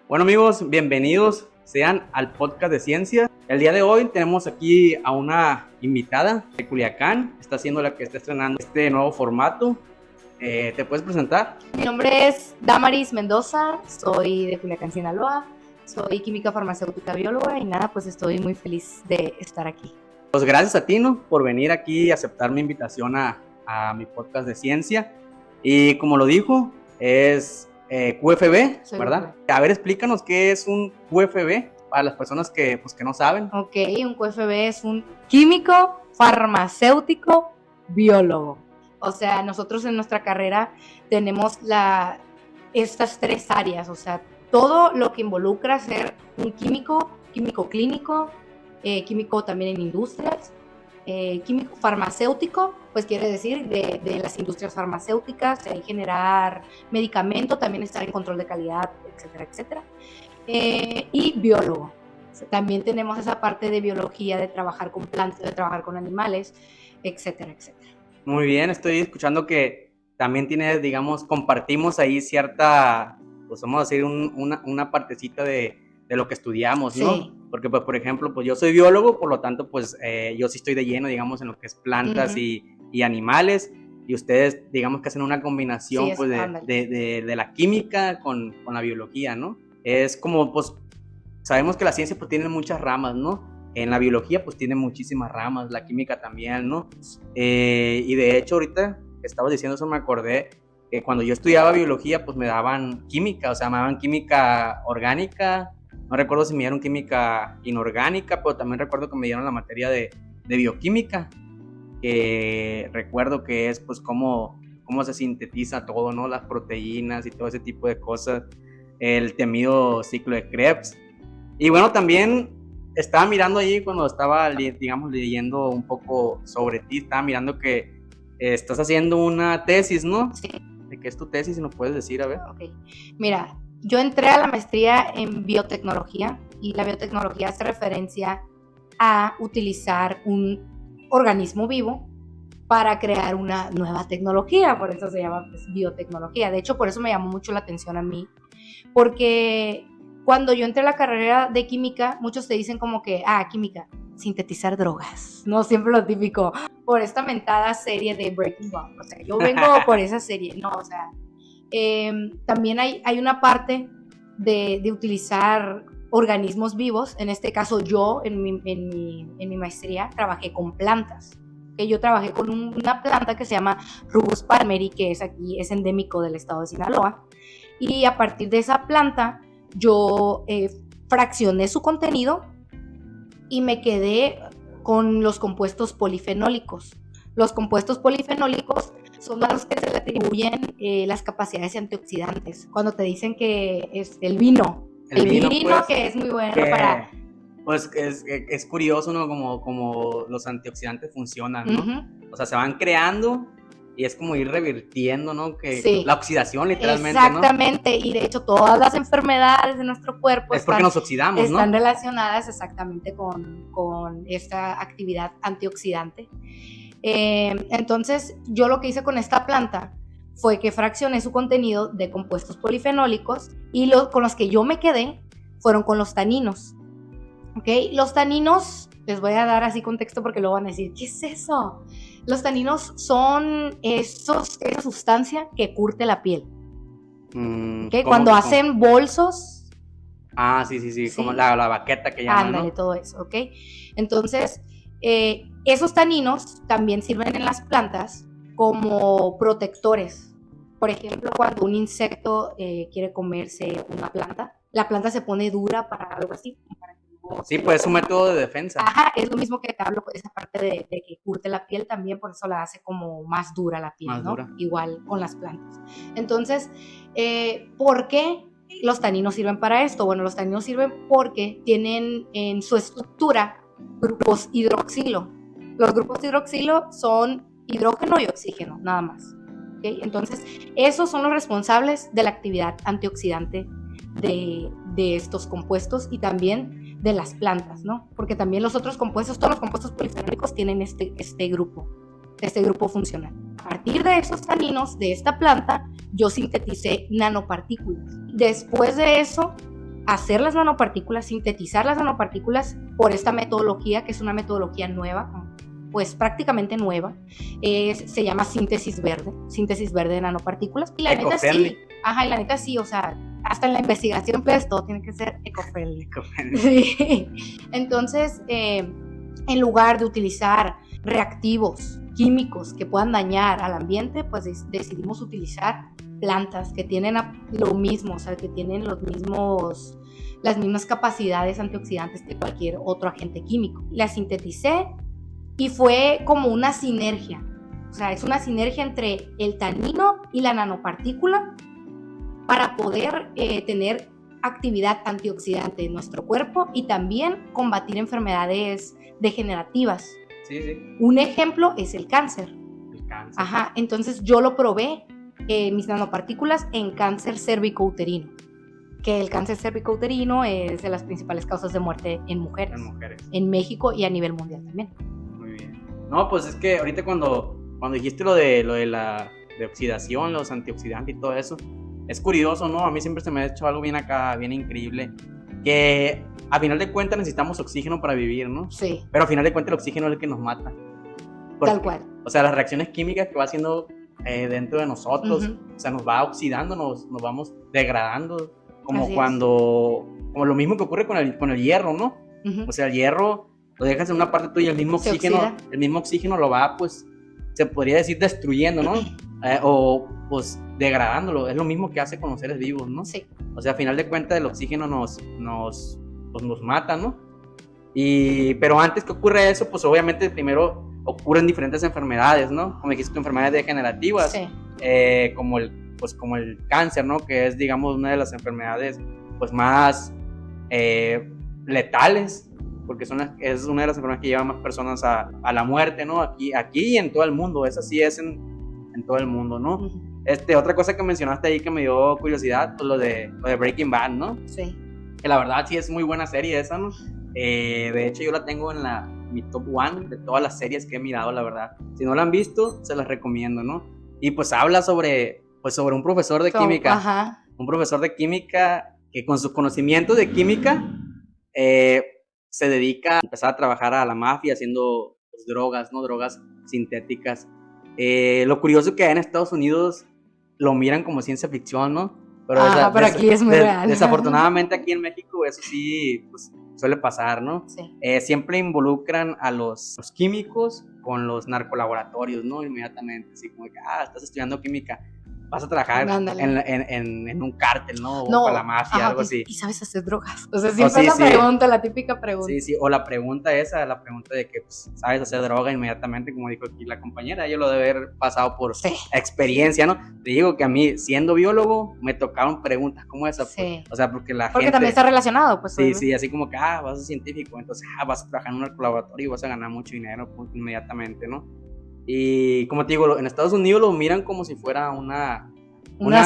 Bueno amigos, bienvenidos sean al podcast de ciencia. El día de hoy tenemos aquí a una invitada de Culiacán. Está siendo la que está estrenando este nuevo formato. ¿Te puedes presentar? Mi nombre es Damaris Mendoza, soy de Culiacán, Sinaloa. Soy química farmacéutica bióloga y nada, pues estoy muy feliz de estar aquí. Pues gracias a ti, ¿no? Por venir aquí y aceptar mi invitación a mi podcast de ciencia. Y como lo dijo, es QFB, Soy ¿verdad? QFB. A ver, explícanos qué es un QFB para las personas que no saben. Ok, un QFB es un químico farmacéutico biólogo. O sea, nosotros en nuestra carrera tenemos estas tres áreas, o sea, todo lo que involucra ser un químico clínico, químico también en industrias, químico farmacéutico, pues quiere decir de las industrias farmacéuticas, generar medicamento, también estar en control de calidad, etcétera, etcétera. Y biólogo. También tenemos esa parte de biología, de trabajar con plantas, de trabajar con animales, etcétera, etcétera. Muy bien, estoy escuchando que también tiene, digamos, compartimos ahí cierta, pues vamos a decir, una partecita de lo que estudiamos, ¿no? Sí. Porque, pues, por ejemplo, pues yo soy biólogo, por lo tanto, pues yo sí estoy de lleno, digamos, en lo que es plantas y animales, y ustedes, digamos, que hacen una combinación, Sí, pues, de la química con la biología, ¿no? Es como, pues, sabemos que la ciencia, pues, tiene muchas ramas, ¿no? En la biología, pues, tiene muchísimas ramas, la química también, ¿no? Y de hecho, ahorita que estabas diciendo eso, me acordé que cuando yo estudiaba biología, pues, me daban química, o sea, me daban química orgánica, no recuerdo si me dieron química inorgánica, pero también recuerdo que me dieron la materia de bioquímica, que recuerdo que es, pues, cómo se sintetiza todo, ¿no? Las proteínas y todo ese tipo de cosas, el temido ciclo de Krebs. Y bueno, también estaba mirando ahí cuando estaba, digamos, leyendo un poco sobre ti, estaba mirando que estás haciendo una tesis, ¿no? Sí. ¿De qué es tu tesis? Si nos puedes decir, a ver. Ok. Mira, yo entré a la maestría en biotecnología y la biotecnología hace referencia a utilizar un organismo vivo para crear una nueva tecnología, por eso se llama pues, biotecnología. De hecho, por eso me llamó mucho la atención a mí, porque cuando yo entré a la carrera de química, muchos te dicen como que, química, sintetizar drogas, no siempre lo típico, por esta mentada serie de Breaking Bad, o sea, yo vengo por esa serie, no, o sea, también hay una parte de utilizar organismos vivos, en este caso yo en mi maestría trabajé con plantas, que yo trabajé con una planta que se llama Rubus palmeri, que es endémico del estado de Sinaloa, y a partir de esa planta yo fraccioné su contenido y me quedé con los compuestos polifenólicos. Los compuestos polifenólicos son a los que se le atribuyen las capacidades antioxidantes. Cuando te dicen que es el vino, pues, que es muy bueno para... Pues es curioso, ¿no? Como los antioxidantes funcionan, ¿no? Uh-huh. O sea, se van creando y es como ir revirtiendo, ¿no? Que sí. La oxidación, literalmente, exactamente, ¿no? Y de hecho todas las enfermedades de nuestro cuerpo es porque nos oxidamos, están relacionadas exactamente con esta actividad antioxidante. Entonces, yo lo que hice con esta planta fue que fraccioné su contenido de compuestos polifenólicos y con los que yo me quedé fueron con los taninos. ¿Ok? Los taninos, les voy a dar así contexto porque luego van a decir, ¿qué es eso? Los taninos son esa sustancia que curte la piel. ¿Okay? Cuando hacen bolsos. Sí, como la baqueta que llaman, ándale, ¿no? Todo eso, ¿ok? Entonces, esos taninos también sirven en las plantas como protectores. Por ejemplo, cuando un insecto quiere comerse una planta, la planta se pone dura para algo así. Sí, pues es un método de defensa. Ajá, es lo mismo que te hablo, esa parte de que curte la piel también, por eso la hace como más dura la piel, ¿no? Dura. Igual con las plantas. Entonces, ¿por qué los taninos sirven para esto? Bueno, los taninos sirven porque tienen en su estructura grupos hidroxilo. Los grupos hidroxilo son hidrógeno y oxígeno, nada más. ¿Okay? Entonces, esos son los responsables de la actividad antioxidante de estos compuestos y también de las plantas, ¿no? Porque también los otros compuestos, todos los compuestos polifenólicos tienen este grupo funcional. A partir de esos taninos de esta planta, yo sinteticé nanopartículas. Después de eso, hacer las nanopartículas, sintetizar las nanopartículas por esta metodología, que es una metodología nueva, pues prácticamente nueva. Se llama síntesis verde de nanopartículas. Y la neta sí, y la neta sí, o sea, hasta en la investigación, pues todo tiene que ser eco-friendly. Sí. Entonces, en lugar de utilizar reactivos químicos que puedan dañar al ambiente, pues decidimos utilizar plantas que tienen lo mismo, o sea, que tienen las mismas capacidades antioxidantes que cualquier otro agente químico. La sinteticé y fue como una sinergia, o sea, es una sinergia entre el tanino y la nanopartícula para poder tener actividad antioxidante en nuestro cuerpo y también combatir enfermedades degenerativas. Sí, sí. Un ejemplo es el cáncer. Ajá, entonces yo lo probé, mis nanopartículas, en cáncer cérvico-uterino, que el cáncer cérvico-uterino es de las principales causas de muerte en mujeres. En México y a nivel mundial también. Muy bien. No, pues es que ahorita cuando dijiste lo de la oxidación, los antioxidantes y todo eso, es curioso, ¿no? A mí siempre se me ha hecho algo bien acá, bien increíble, que a final de cuentas necesitamos oxígeno para vivir, ¿no? Sí. Pero a final de cuentas el oxígeno es el que nos mata. Tal cual. O sea, las reacciones químicas que va haciendo dentro de nosotros, o sea, nos va oxidando, nos vamos degradando, como como lo mismo que ocurre con el hierro, ¿no? O sea, el hierro lo dejas en una parte tuya, el mismo oxígeno lo va, pues, se podría decir destruyendo, ¿no? O pues degradándolo, es lo mismo que hace con los seres vivos, ¿no? Sí. O sea, a final de cuentas el oxígeno nos mata, ¿no? Pero antes que ocurra eso, pues obviamente primero ocurren diferentes enfermedades, ¿no? Como dijiste, enfermedades degenerativas, sí. como el cáncer, ¿no? Que es, digamos, una de las enfermedades pues más letales, porque es una de las enfermedades que llevan más personas a la muerte, ¿no? Aquí y en todo el mundo, es así, es en todo el mundo, ¿no? Otra cosa que mencionaste ahí que me dio curiosidad, pues lo de Breaking Bad, ¿no? Sí. Que la verdad sí es muy buena serie esa, ¿no? De hecho yo la tengo en mi top 1 de todas las series que he mirado, la verdad. Si no la han visto, se las recomiendo, ¿no? Y pues habla sobre un profesor de química. Ajá. Un profesor de química que con sus conocimientos de química se dedica a empezar a trabajar a la mafia haciendo pues, drogas, ¿no? Drogas sintéticas. Lo curioso que en Estados Unidos lo miran como ciencia ficción, ¿no? Pero aquí es muy real. Desafortunadamente aquí en México eso sí pues, suele pasar, ¿no? Sí. Siempre involucran a los químicos con los narcolaboratorios, ¿no? Inmediatamente, así como que, estás estudiando química, vas a trabajar en un cártel, ¿no? O con la mafia, algo así. ¿Y sabes hacer drogas? O sea, siempre es la pregunta, la típica pregunta. Sí, o la pregunta de que pues, sabes hacer droga inmediatamente, como dijo aquí la compañera, ella lo debe haber pasado por experiencia, ¿no? Te digo que a mí, siendo biólogo, me tocaron preguntas como esa, sí. Pues, o sea, porque porque también está relacionado, pues. Sí, así como que, vas a ser científico, entonces, vas a trabajar en un laboratorio y vas a ganar mucho dinero, pues, inmediatamente, ¿no? Y como te digo, en Estados Unidos lo miran como si fuera una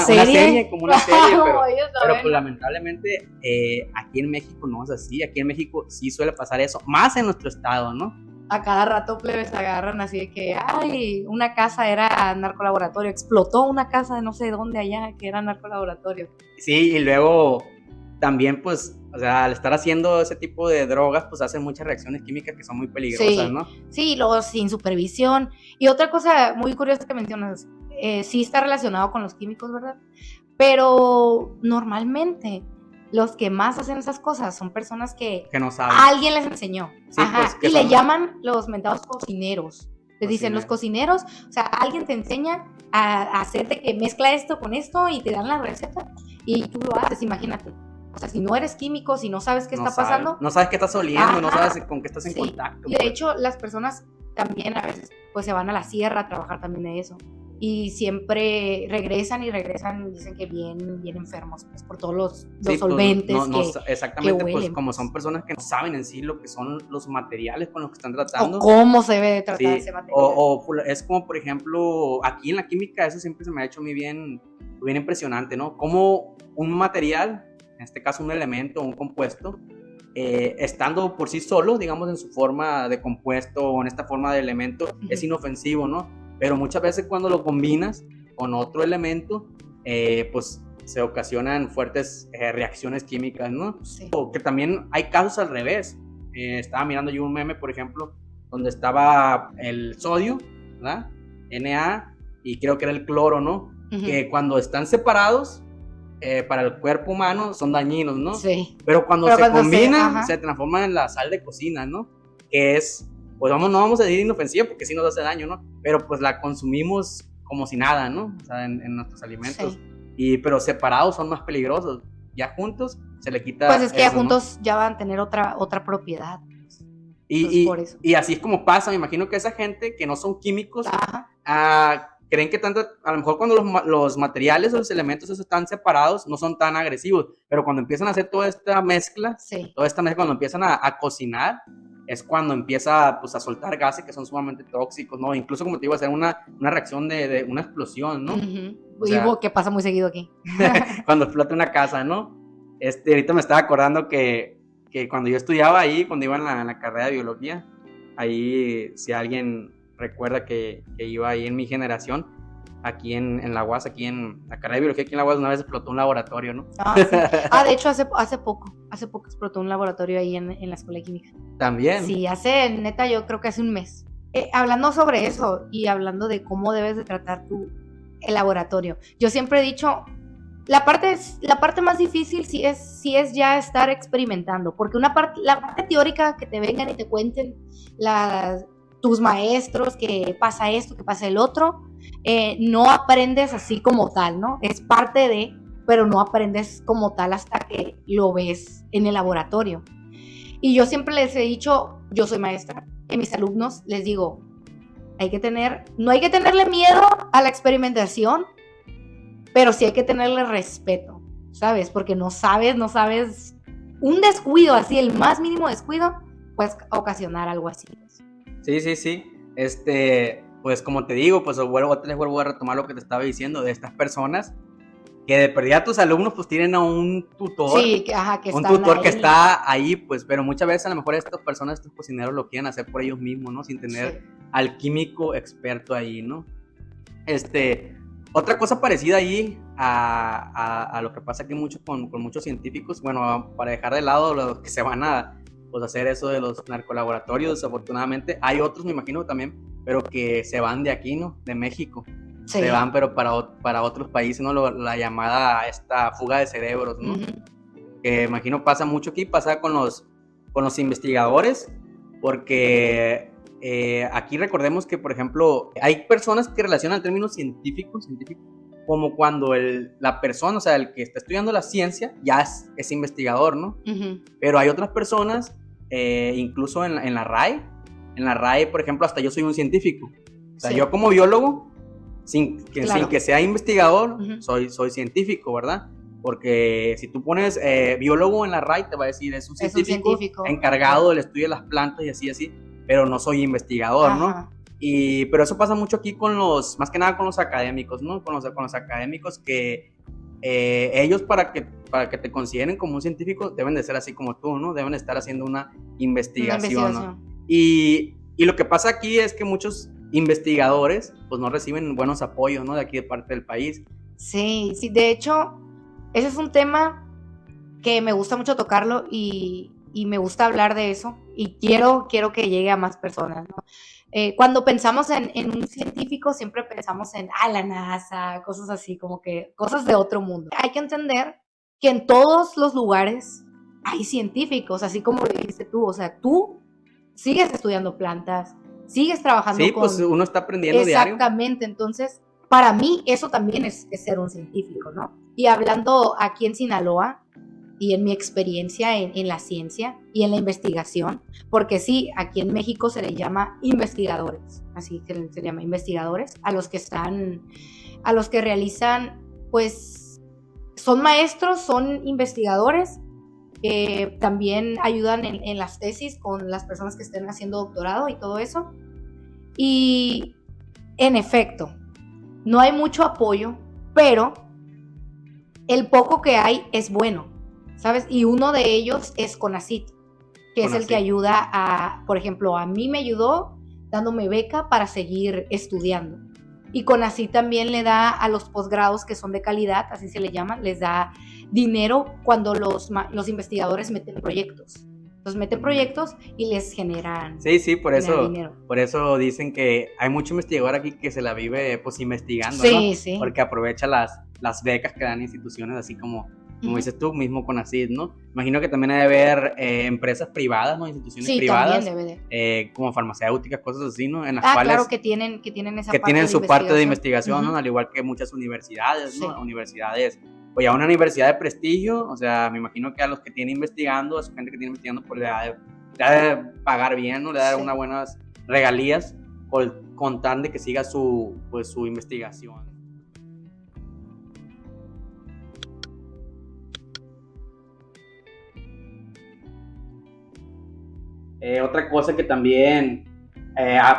serie, como una serie, pero pues, lamentablemente aquí en México no es así. Aquí en México sí suele pasar eso, más en nuestro estado, ¿no? A cada rato plebes agarran así de que, una casa era narcolaboratorio, explotó una casa de no sé dónde allá que era narcolaboratorio. Sí, y luego también pues, o sea, al estar haciendo ese tipo de drogas, pues hacen muchas reacciones químicas que son muy peligrosas, ¿no? Sí, luego sin supervisión. Y otra cosa muy curiosa que mencionas, sí está relacionado con los químicos, ¿verdad? Pero normalmente los que más hacen esas cosas son personas que no saben. Alguien les enseñó. Sí, pues, y le llaman los mentados cocineros. Les dicen los cocineros, o sea, alguien te enseña a hacerte que mezcla esto con esto y te dan la receta y tú lo haces, imagínate. O sea, si no eres químico, si no sabes qué está pasando. No sabes qué estás oliendo, no sabes con qué estás en contacto. Y de hecho, las personas también a veces pues se van a la sierra a trabajar también de eso. Y siempre regresan y dicen que bien enfermos, pues por todos los solventes exactamente, que huelen, pues como son personas que no saben en sí lo que son los materiales con los que están tratando. O cómo se debe tratar ese material. O es como, por ejemplo, aquí en la química, eso siempre se me ha hecho muy bien impresionante, ¿no? Como un material, en este caso un elemento, un compuesto, estando por sí solo, digamos en su forma de compuesto o en esta forma de elemento, es inofensivo, ¿no? Pero muchas veces cuando lo combinas con otro elemento, pues se ocasionan fuertes reacciones químicas, ¿no? Sí. O que también hay casos al revés. Estaba mirando yo un meme, por ejemplo, donde estaba el sodio, ¿verdad? Na, y creo que era el cloro, ¿no? Uh-huh. Que cuando están separados, para el cuerpo humano son dañinos, ¿no? Sí. Pero cuando se combinan, se transforman en la sal de cocina, ¿no? Que es, pues no vamos a decir inofensiva porque sí nos hace daño, ¿no? Pero pues la consumimos como si nada, ¿no? O sea, en nuestros alimentos. Sí. Pero separados son más peligrosos. Ya juntos se le quita. Pues es que eso, ya juntos, ¿no? Ya van a tener otra propiedad. Y así es como pasa. Me imagino que esa gente que no son químicos, creen que tanto, a lo mejor cuando los materiales o los elementos esos están separados, no son tan agresivos. Pero cuando empiezan a hacer toda esta mezcla, cuando empiezan a cocinar, es cuando empieza pues, a soltar gases que son sumamente tóxicos, ¿no? Incluso, como te digo, hacer una reacción de una explosión, ¿no? Uh-huh. O sea, que pasa muy seguido aquí. Cuando explota una casa, ¿no? Ahorita me estaba acordando que cuando yo estudiaba ahí, cuando iba en la carrera de biología, ahí, si alguien recuerda que iba ahí en mi generación, aquí en la UAS, aquí en la carrera de biología, aquí en la UAS, una vez explotó un laboratorio, ¿no? Sí. De hecho, hace poco explotó un laboratorio ahí en la Escuela de Química. ¿También? Sí, neta, yo creo que hace un mes. Hablando sobre eso y hablando de cómo debes de tratar el laboratorio, yo siempre he dicho, la parte más difícil sí es ya estar experimentando, porque la parte teórica, que te vengan y te cuenten tus maestros que pasa esto, que pasa el otro, no aprendes así como tal, ¿no? Es parte de, pero no aprendes como tal hasta que lo ves en el laboratorio. Y yo siempre les he dicho, yo soy maestra, a mis alumnos les digo, no hay que tenerle miedo a la experimentación, pero sí hay que tenerle respeto, ¿sabes? Porque no sabes, un descuido así, el más mínimo descuido, puede ocasionar algo así. Sí. Pues como te digo, pues vuelvo a retomar lo que te estaba diciendo, de estas personas que de perdida tus alumnos pues tienen a un tutor, que está ahí, pues, pero muchas veces a lo mejor estas personas, estos cocineros lo quieren hacer por ellos mismos, ¿no? Sin tener al químico experto ahí, ¿no? Otra cosa parecida ahí a lo que pasa aquí mucho con muchos científicos, bueno, para dejar de lado los que se van a pues, hacer eso de los narcolaboratorios, desafortunadamente, hay otros, me imagino también, pero que se van de aquí, ¿no? De México. Sí. Se van, pero para otros países, ¿no? La llamada esta fuga de cerebros, ¿no? Uh-huh. Que imagino pasa mucho aquí, pasa con los investigadores, porque aquí recordemos que, por ejemplo, hay personas que relacionan términos científicos, como cuando la persona, o sea, el que está estudiando la ciencia, ya es investigador, ¿no? Uh-huh. Pero hay otras personas, incluso en la RAE. En la RAE, por ejemplo, hasta yo soy un científico. O sea, yo como biólogo, sin que sea investigador, uh-huh, soy científico, ¿verdad? Porque si tú pones biólogo en la RAE, te va a decir, es un científico encargado del estudio de las plantas y así, pero no soy investigador, ¿no? Pero eso pasa mucho aquí más que nada con los académicos, ¿no? Con los académicos que ellos para que te consideren como un científico deben de ser así como tú, ¿no? Deben de estar haciendo una investigación. ¿No? Y lo que pasa aquí es que muchos investigadores pues no reciben buenos apoyos, ¿no? De aquí de parte del país. Sí, de hecho, ese es un tema que me gusta mucho tocarlo y me gusta hablar de eso y quiero que llegue a más personas, ¿no? Cuando pensamos en un científico siempre pensamos en la NASA, cosas así, como que cosas de otro mundo. Hay que entender que en todos los lugares hay científicos, así como lo dijiste tú, o sea, tú sigues estudiando plantas, sigues trabajando con... Sí, pues uno está aprendiendo diario. Exactamente, entonces, para mí eso también es ser un científico, ¿no? Y hablando aquí en Sinaloa, y en mi experiencia en la ciencia y en la investigación, porque sí, aquí en México se les llama investigadores, así que se llama investigadores, a los que realizan, pues, son maestros, son investigadores, también ayudan en las tesis con las personas que estén haciendo doctorado y todo eso, y en efecto, no hay mucho apoyo, pero el poco que hay es bueno, ¿sabes? Y uno de ellos es CONACYT, que es el que ayuda por ejemplo, a mí me ayudó dándome beca para seguir estudiando. Y CONACYT también le da a los posgrados que son de calidad, así se le llama, les da dinero cuando los investigadores meten proyectos. Entonces meten proyectos y les generan, Sí, por dinero. eso dicen que hay mucho investigador aquí que se la vive pues investigando, Sí, ¿no? sí. Porque aprovecha las becas que dan instituciones así como dices tú mismo CONACYT, ¿no? Imagino que también hay de haber empresas privadas, ¿no? Instituciones privadas, también debe. como farmacéuticas, cosas así, ¿no? En las Claro cuales que tienen esa que parte tienen de su parte de investigación. investigación, ¿no? Al igual que muchas universidades, ¿no? Sí. Universidades, pues ya una universidad de prestigio, o sea, me imagino que a los que tienen investigando, a su gente que tiene investigando, pues le ha de pagar bien, ¿no? Le da unas buenas regalías con tal de que siga su investigación. Otra cosa que también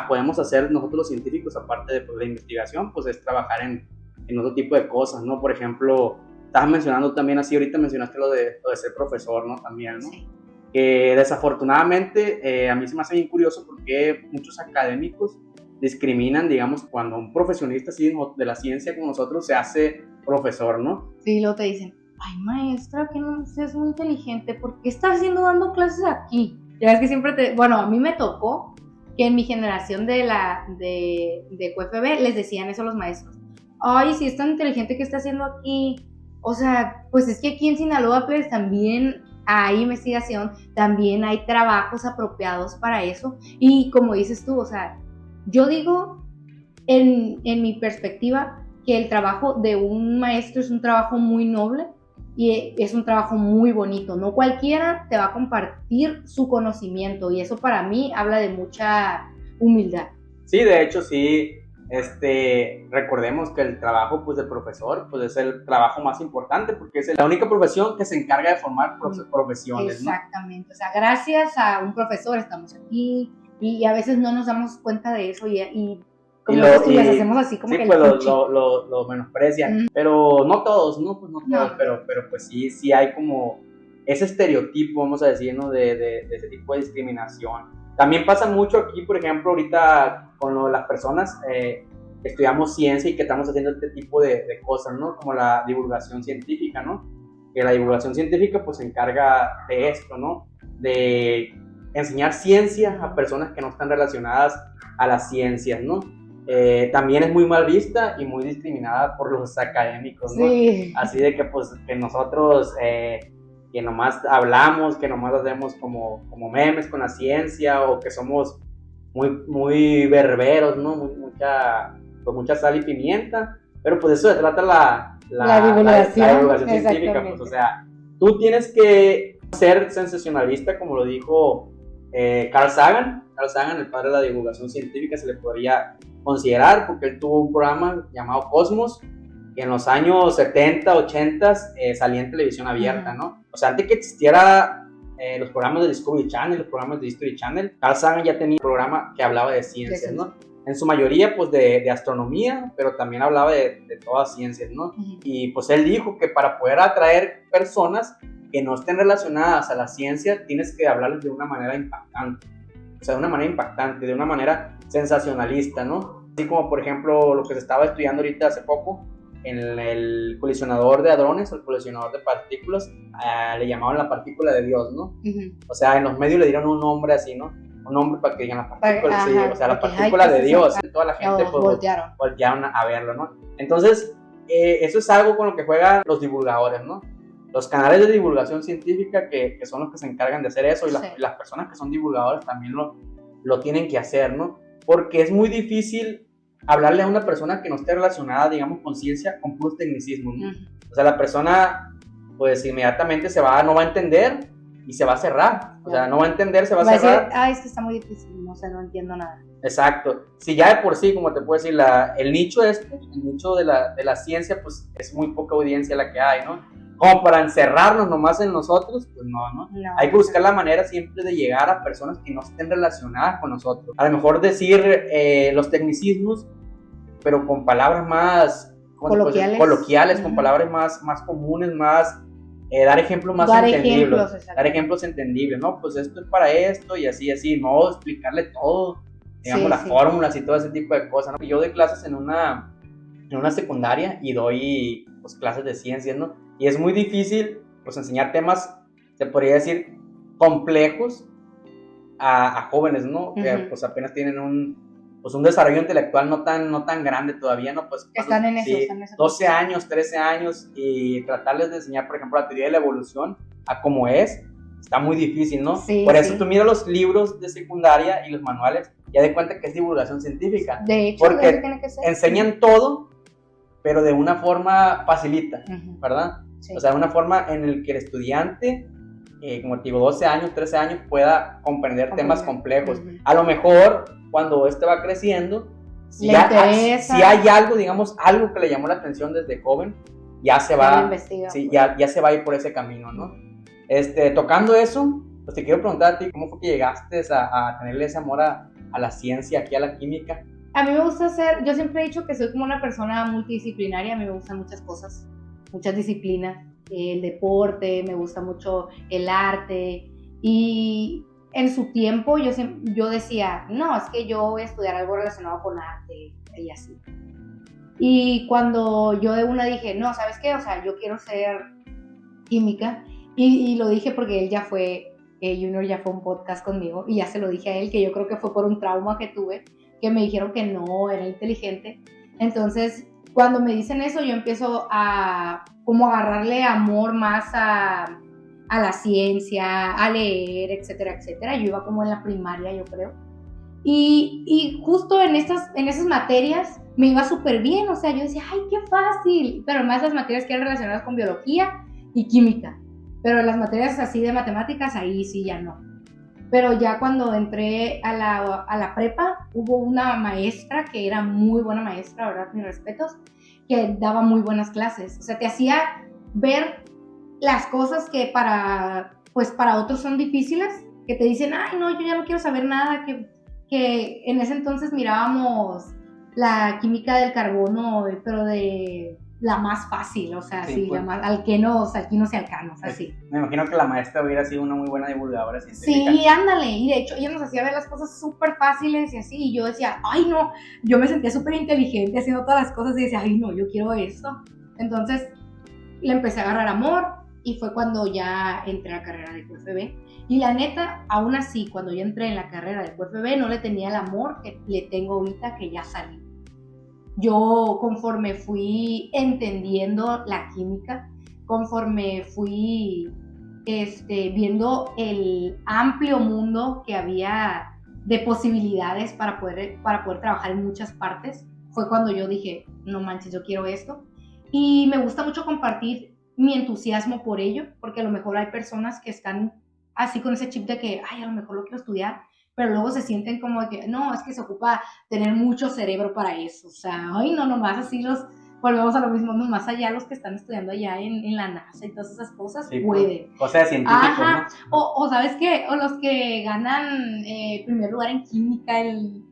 podemos hacer nosotros los científicos, aparte de la investigación, pues es trabajar en otro tipo de cosas, ¿no? Por ejemplo, estabas mencionando también así, ahorita mencionaste lo de ser profesor, ¿no? También, ¿no? Sí. Que desafortunadamente a mí se me hace bien curioso porque muchos académicos discriminan, digamos, cuando un profesionista así de la ciencia como nosotros se hace profesor, ¿no? Sí, luego te dicen, ay maestra, que no seas muy inteligente, ¿por qué estás dando clases aquí? Ya ves que siempre bueno, a mí me tocó que en mi generación de QFB les decían eso a los maestros. Ay, si es tan inteligente, ¿qué está haciendo aquí? O sea, pues es que aquí en Sinaloa pues también hay investigación, también hay trabajos apropiados para eso. Y como dices tú, o sea, yo digo en mi perspectiva que el trabajo de un maestro es un trabajo muy noble y es un trabajo muy bonito. No cualquiera te va a compartir su conocimiento y eso para mí habla de mucha humildad. Sí, de hecho sí. Recordemos que el trabajo pues de profesor pues es el trabajo más importante porque es la única profesión que se encarga de formar profesiones. Exactamente, ¿no? O sea, gracias a un profesor estamos aquí y a veces no nos damos cuenta de eso y como las hacemos así como sí, que pues lo menosprecian, pero no todos, ¿no? Pues no todos, pero pues sí hay como ese estereotipo, vamos a decir, ¿no? De ese tipo de discriminación. También pasa mucho aquí, por ejemplo, ahorita con las personas que estudiamos ciencia y que estamos haciendo este tipo de cosas, ¿no? Como la divulgación científica, ¿no? Que la divulgación científica pues se encarga de esto, ¿no? De enseñar ciencia a personas que no están relacionadas a las ciencias, ¿no? También es muy mal vista y muy discriminada por los académicos, ¿no? Sí. Así de que pues que nosotros que nomás hablamos, que nomás hacemos como memes con la ciencia o que somos muy berberos, ¿no? Mucha sal y pimienta, pero pues eso se trata la divulgación científica, pues o sea, tú tienes que ser sensacionalista, como lo dijo Carl Sagan, el padre de la divulgación científica, se le podría considerar porque él tuvo un programa llamado Cosmos que en los años 70, 80 salía en televisión abierta, ¿no? O sea, antes que existiera los programas de Discovery Channel, los programas de History Channel, Carl Sagan ya tenía un programa que hablaba de ciencias, ¿no? En su mayoría, pues, de astronomía, pero también hablaba de todas ciencias, ¿no? Y, pues, él dijo que para poder atraer personas que no estén relacionadas a la ciencia, tienes que hablarles de una manera impactante. O sea, de una manera impactante, de una manera sensacionalista, ¿no? Así como, por ejemplo, lo que se estaba estudiando ahorita hace poco, en el colisionador de hadrones o el colisionador de partículas, le llamaban la partícula de Dios, ¿no? O sea, en los medios le dieron un nombre así, ¿no? Un nombre para que digan la partícula, sí, o sea, la partícula de Dios. Toda la gente pues, voltearon a verlo, ¿no? Entonces, eso es algo con lo que juegan los divulgadores, ¿no? Los canales de divulgación científica que son los que se encargan de hacer eso y las personas que son divulgadores también lo tienen que hacer, ¿no? Porque es muy difícil hablarle a una persona que no esté relacionada, digamos, con ciencia, con puros tecnicismos, ¿no? O sea, la persona, pues, inmediatamente no va a entender y se va a cerrar. O sea, no va a entender, se va a cerrar. Es que está muy difícil, no sé, no entiendo nada. Exacto. Si ya de por sí, como te puedo decir, el nicho de la ciencia, pues, es muy poca audiencia la que hay, ¿no? Como para encerrarnos nomás en nosotros, pues no. Hay que buscar la manera siempre de llegar a personas que no estén relacionadas con nosotros. A lo mejor decir los tecnicismos, pero con palabras más coloquiales, con palabras más comunes, dar ejemplos más entendibles. Dar ejemplos entendibles, ¿no? Pues esto es para esto y así, no explicarle todo digamos, las fórmulas y todo ese tipo de cosas, ¿no? Yo doy clases en una secundaria y doy, pues, clases de ciencias, ¿no? Y es muy difícil, pues, enseñar temas, se podría decir, complejos a jóvenes, ¿no? Que, pues, apenas tienen un desarrollo intelectual no tan grande todavía, ¿no? Pues, están en eso, sí, 12 años, 13 años, y tratarles de enseñar, por ejemplo, la teoría de la evolución a cómo es, está muy difícil, ¿no? Sí, por eso tú miras los libros de secundaria y los manuales, ya de cuenta que es divulgación científica. De hecho, porque tiene que ser. enseñan todo, pero de una forma facilita, ¿verdad? Sí. O sea, de una forma en el que el estudiante, como te digo, 12 años, 13 años, pueda comprender temas complejos. A lo mejor, cuando va creciendo, si hay algo, digamos, algo que le llamó la atención desde joven, ya se va, sí, ya se va a ir por ese camino, ¿no? Tocando eso, pues te quiero preguntar a ti, ¿cómo fue que llegaste a tenerle ese amor a la ciencia, aquí a la química? A mí me gusta yo siempre he dicho que soy como una persona multidisciplinaria, a mí me gustan muchas cosas, muchas disciplinas, el deporte, me gusta mucho el arte, y en su tiempo yo decía, no, es que yo voy a estudiar algo relacionado con arte y así. Y cuando yo de una dije, no, ¿sabes qué? O sea, yo quiero ser química, y lo dije porque él ya fue, Junior ya fue a un podcast conmigo, y ya se lo dije a él, que yo creo que fue por un trauma que tuve, que me dijeron que no era inteligente. Entonces, cuando me dicen eso, yo empiezo a como agarrarle amor más a la ciencia, a leer, etcétera, etcétera. Yo iba como en la primaria, yo creo. Y justo en esas materias me iba súper bien, o sea, yo decía, ¡ay, qué fácil! Pero más las materias que eran relacionadas con biología y química. Pero las materias así de matemáticas, ahí sí ya no. Pero ya cuando entré a la prepa, hubo una maestra que era muy buena maestra, ¿verdad? Mis respetos, que daba muy buenas clases. O sea, te hacía ver las cosas que para otros son difíciles, que te dicen, ay, no, yo ya no quiero saber nada, que en ese entonces mirábamos la química del carbono, pero de la más fácil, o sea, sí, pues, al que no, o sea, aquí no se alcanza, o sea, sí. Me imagino que la maestra hubiera sido una muy buena divulgadora científica. Sí, ándale, y de hecho ella nos hacía ver las cosas súper fáciles y así, y yo decía, ay no, yo me sentía súper inteligente haciendo todas las cosas y decía, ay no, yo quiero esto. Entonces le empecé a agarrar amor y fue cuando ya entré a la carrera de QFB. Y la neta, aún así, cuando yo entré en la carrera de QFB, no le tenía el amor que le tengo ahorita que ya salí. Yo, conforme fui entendiendo la química, conforme fui viendo el amplio mundo que había de posibilidades para poder trabajar en muchas partes, fue cuando yo dije, no manches, yo quiero esto. Y me gusta mucho compartir mi entusiasmo por ello, porque a lo mejor hay personas que están así con ese chip de que, ay, a lo mejor lo quiero estudiar, pero luego se sienten como de que, no, es que se ocupa tener mucho cerebro para eso, o sea, ay, no, nomás así volvemos a lo mismo, nomás allá los que están estudiando allá en la NASA y todas esas cosas, sí, pueden. Cosas científicas, ¿no? O ¿sabes qué? O los que ganan primer lugar en química,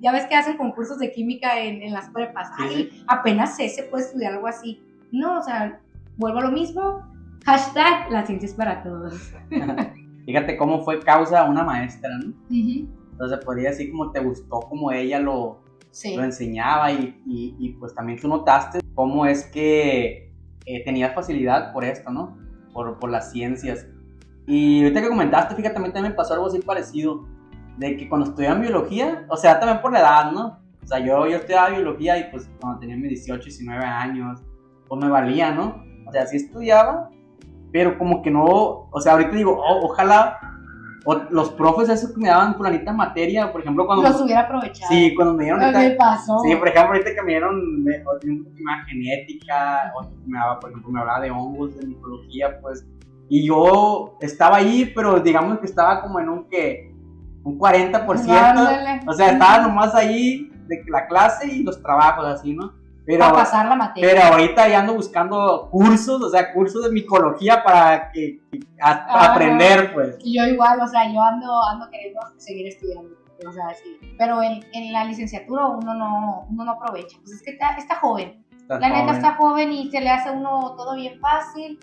ya ves que hacen concursos de química en las prepas, sí, ay, sí. Apenas se puede estudiar algo así. No, o sea, vuelvo a lo mismo, hashtag la ciencia es para todos. Fíjate cómo fue causa una maestra, ¿no? Entonces podría decir como te gustó como ella lo enseñaba y pues también tú notaste cómo es que tenías facilidad por esto, ¿no? Por las ciencias. Y ahorita que comentaste, fíjate, también me pasó algo así parecido, de que cuando estudiaba biología, o sea, también por la edad, ¿no? O sea, yo estudiaba biología y pues cuando tenía mis 18, 19 años, pues me valía, ¿no? O sea, sí estudiaba, pero como que no, o sea, ahorita digo, ojalá los profes esos que me daban fulanita materia, por ejemplo, cuando los hubiera aprovechado. Sí, cuando me dieron ¿Qué pasó? Sí, por ejemplo, ahorita que me dieron un tema genética, otro que me daba, por ejemplo, me hablaba de hongos, de micología, pues, y yo estaba ahí, pero digamos que estaba como en un 40%, Ándale. O sea, estaba nomás ahí de la clase y los trabajos, así, ¿no? Pero, para pasar la materia. Pero ahorita ya ando buscando cursos, o sea, cursos de micología para aprender, pues. Y yo igual, o sea, yo ando queriendo seguir estudiando, o sea, sí. Pero en la licenciatura uno no aprovecha, pues es que está joven. Neta está joven y se le hace a uno todo bien fácil,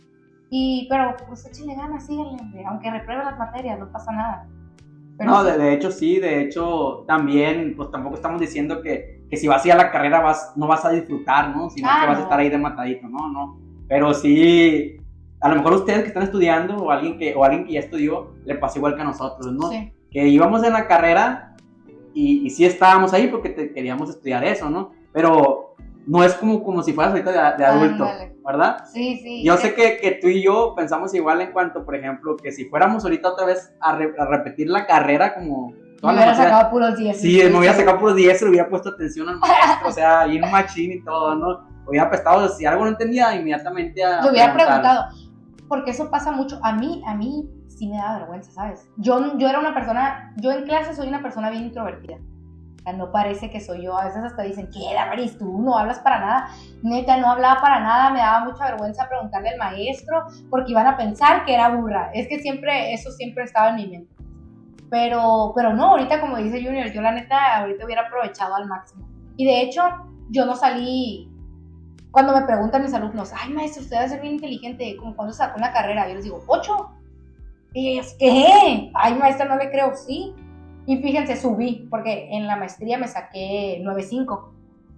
pero pues échenle ganas, síganle, aunque repruebe las materias, no pasa nada. Pero No, sí. de hecho sí, de hecho también, pues tampoco estamos diciendo que si vas a ir a la carrera no vas a disfrutar, ¿no? Sino que vas a No. estar ahí de matadito, no, no. Pero sí, a lo mejor ustedes que están estudiando o alguien que ya estudió, le pasó igual que a nosotros, ¿no? Sí. Que íbamos en la carrera y sí estábamos ahí porque queríamos estudiar eso, ¿no? Pero no es como si fueras ahorita de adulto, Ándale. ¿verdad? Sí, sí. Yo sé que tú y yo pensamos igual en cuanto, por ejemplo, que si fuéramos ahorita otra vez a repetir la carrera como Me todas hubiera las materias, sacado puros 10. sí, me hubiera sacado puros 10, le hubiera puesto atención al maestro, o sea, y un machín y todo, ¿no? Hubiera prestado, si algo no entendía, inmediatamente a Lo hubiera preguntar. preguntado. Porque eso pasa mucho. A mí sí me da vergüenza, ¿sabes? Yo era una persona, yo en clase soy una persona bien introvertida. O sea, no parece que soy yo. A veces hasta dicen, ¿qué, Damaris? Tú no hablas para nada. Neta, no hablaba para nada. Me daba mucha vergüenza preguntarle al maestro porque iban a pensar que era burra. Es que eso siempre estaba en mi mente. Pero no, ahorita como dice Junior, yo la neta ahorita hubiera aprovechado al máximo. Y de hecho, yo no salí. Cuando me preguntan mis alumnos, ay maestro, usted debe ser bien inteligente, como cuando sacó una carrera, yo les digo, 8. Y ellos, ¿qué? Ay maestra, no le creo, sí. Y fíjense, subí, porque en la maestría me saqué 9.5.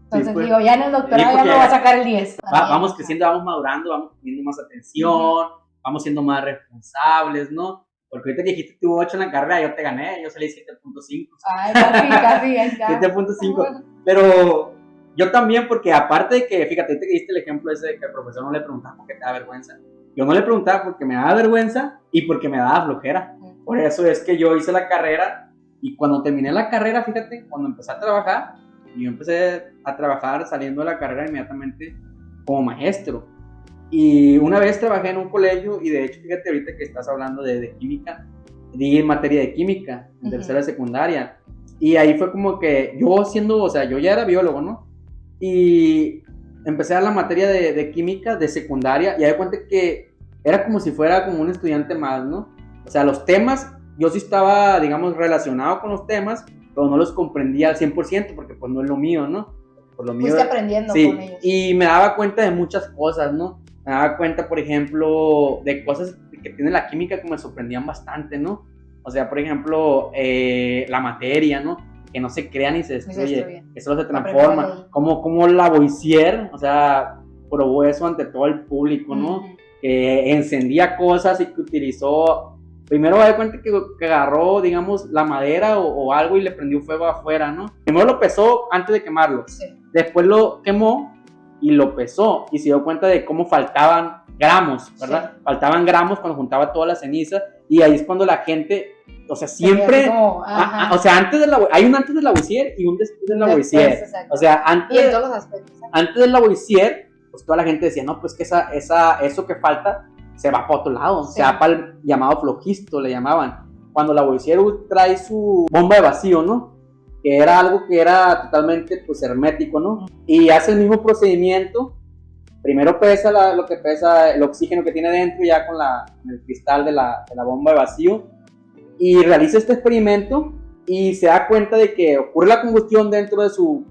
Entonces Sí, pues, digo, ya en el doctorado sí, ya me voy a sacar el 10. vamos creciendo, vamos madurando, vamos poniendo más atención, vamos siendo más responsables, ¿no? Porque ahorita que dijiste tú 8 en la carrera, yo te gané, yo salí 7.5. Ay, casi, ahí está. 7.5. Pero yo también, porque aparte de que, fíjate, te diste el ejemplo ese de que al profesor no le preguntaba por qué te da vergüenza. Yo no le preguntaba porque me daba vergüenza y porque me daba flojera. Por eso es que yo hice la carrera y cuando terminé la carrera, fíjate, cuando empecé a trabajar, yo empecé a trabajar saliendo de la carrera inmediatamente como maestro. Y una vez trabajé en un colegio y de hecho, fíjate ahorita que estás hablando de química, di materia de química en tercera de secundaria. Y ahí fue como que o sea, yo ya era biólogo, ¿no? Y empecé a dar la materia de química de secundaria y ahí cuenta que era como si fuera como un estudiante más, ¿no? O sea, los temas, yo sí estaba, digamos, relacionado con los temas, pero no los comprendía al 100% porque pues no es lo mío, ¿no? Por lo mío, fuiste aprendiendo sí, con ellos. Y me daba cuenta de muchas cosas, ¿no? Me daba cuenta, por ejemplo, de cosas que tiene la química que me sorprendían bastante, ¿no? O sea, por ejemplo, la materia, ¿no? Que no se crea ni se destruye, que solo se transforma. Como Lavoisier, o sea, probó eso ante todo el público, ¿no? Que encendía cosas y que utilizó. Primero me da cuenta que agarró, digamos, la madera o algo y le prendió fuego afuera, ¿no? Primero lo pesó antes de quemarlo. Sí. Después lo quemó y lo pesó y se dio cuenta de cómo faltaban gramos, ¿verdad? Sí. Faltaban gramos cuando juntaba toda la ceniza y ahí es cuando la gente, o sea, siempre, o sea, hay un antes de Lavoisier y un después de Lavoisier. O sea, antes, y en todos los aspectos. Antes de Lavoisier, pues toda la gente decía, no, pues que eso que falta se va para otro lado, sí. Se va para el llamado flogisto, le llamaban. Cuando Lavoisier trae su bomba de vacío, ¿no? Que era algo que era totalmente pues hermético, ¿no? Y hace el mismo procedimiento. Primero pesa lo que pesa el oxígeno que tiene dentro ya con el cristal de la bomba de vacío y realiza este experimento y se da cuenta de que ocurre la combustión dentro de su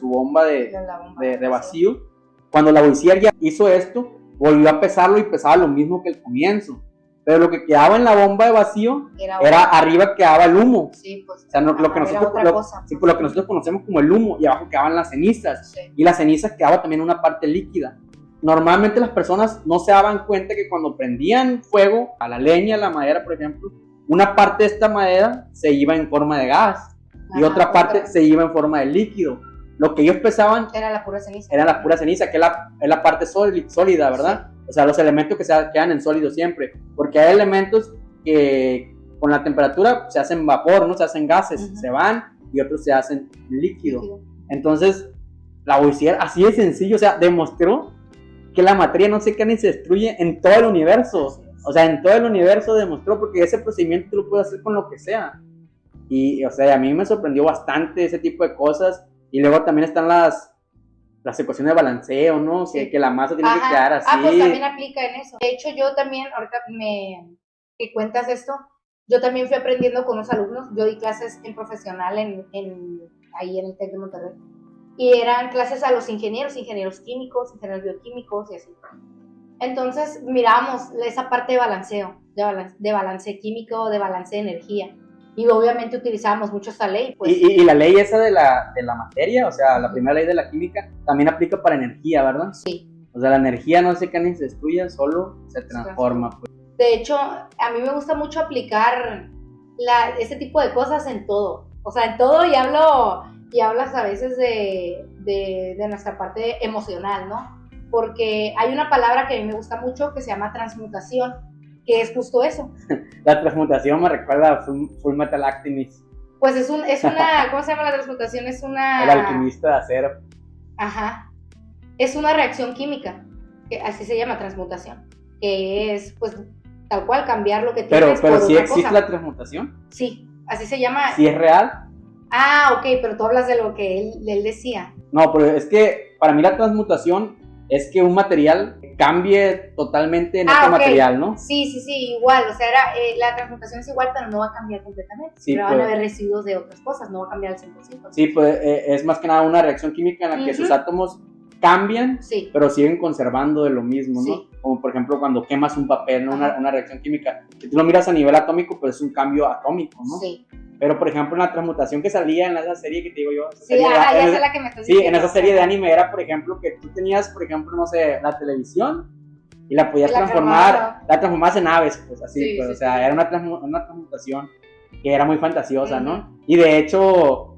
bomba de vacío. Cuando Lavoisier ya hizo esto, volvió a pesarlo y pesaba lo mismo que el comienzo. Pero lo que quedaba en la bomba de vacío era arriba quedaba el humo. Sí, pues. O sea, lo que nosotros conocemos como el humo y abajo quedaban las cenizas. Sí. Y las cenizas quedaba también una parte líquida. Normalmente las personas no se daban cuenta que cuando prendían fuego a la leña, a la madera, por ejemplo, una parte de esta madera se iba en forma de gas y otra parte se iba en forma de líquido. Lo que ellos pesaban era la pura ceniza. Era la pura ceniza, que es la parte sólida, ¿verdad? Sí. O sea, los elementos que quedan en sólido siempre. Porque hay elementos que con la temperatura se hacen vapor, ¿no? Se hacen gases, se van y otros se hacen líquido. Entonces, Lavoisier, así de sencillo, o sea, demostró que la materia no se queda ni se destruye en todo el universo. O sea, en todo el universo demostró, porque ese procedimiento tú lo puedes hacer con lo que sea. Y, o sea, a mí me sorprendió bastante ese tipo de cosas. Y luego también están las ecuaciones de balanceo, ¿no? Sí. Que la masa tiene que quedar así. Pues también aplica en eso. De hecho, yo también, ahorita que cuentas esto, yo también fui aprendiendo con los alumnos. Yo di clases en profesional ahí en el TEC de Monterrey. Y eran clases a los ingenieros químicos, ingenieros bioquímicos y así. Entonces mirábamos esa parte de balanceo, de balance químico, de balance de energía. Y obviamente utilizábamos mucho esa ley, pues. Y la ley esa de la materia, o sea, la primera ley de la química, también aplica para energía, ¿verdad? Sí. O sea, la energía no se queda ni se destruye, solo se transforma. Pues. De hecho, a mí me gusta mucho aplicar ese tipo de cosas en todo. O sea, en todo, y hablas a veces de nuestra parte emocional, ¿no? Porque hay una palabra que a mí me gusta mucho que se llama transmutación, que es justo eso. La transmutación me recuerda a Full Metal Alchemist. Pues es una, ¿cómo se llama la transmutación? Es una... El alquimista de acero. Ajá. Es una reacción química, que así se llama, transmutación, que es, pues, tal cual, cambiar lo que tienes pero por ¿sí otra existe cosa. la transmutación? Sí, así se llama. ¿Sí es real? Ah, ok, pero tú hablas de lo que él decía. No, pero es que para mí la transmutación es que un material cambie totalmente en otro material, ¿no? Sí, igual, o sea, la transmutación es igual, pero no va a cambiar completamente. Sí, pero pues, van a haber residuos de otras cosas, no va a cambiar al 100%. Sí, pues es más que nada una reacción química en la que sus átomos cambian, sí, pero siguen conservando de lo mismo, ¿no? Sí. Como por ejemplo cuando quemas un papel, ¿no? Una reacción química. Si tú lo miras a nivel atómico, pues es un cambio atómico, ¿no? Sí. Pero por ejemplo en la transmutación que salía en esa serie que te digo yo, ya sé la que me estás diciendo. Sí, en esa serie de anime era, por ejemplo, que tú tenías, por ejemplo, no sé, la televisión y la podías transformar, la transformabas en aves, pues así, sí, pues, sí, o sea, sí. Era una transmutación que era muy fantasiosa, ¿no? Y de hecho...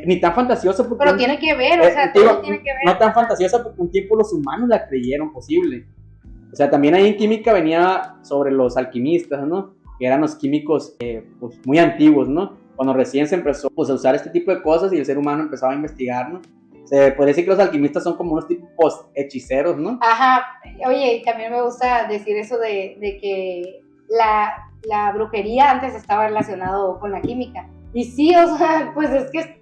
ni tan fantasiosa porque... Pero tiene que ver, o sea, todo tiene que ver. No tan fantasiosa porque un tiempo los humanos la creyeron posible. O sea, también ahí en química venía sobre los alquimistas, ¿no? Que eran los químicos pues, muy antiguos, ¿no? Cuando recién se empezó pues, a usar este tipo de cosas y el ser humano empezaba a investigar, ¿no? Se puede decir que los alquimistas son como unos tipos hechiceros, ¿no? Ajá, oye, también me gusta decir eso de que la brujería antes estaba relacionado con la química. Y sí, o sea, pues es que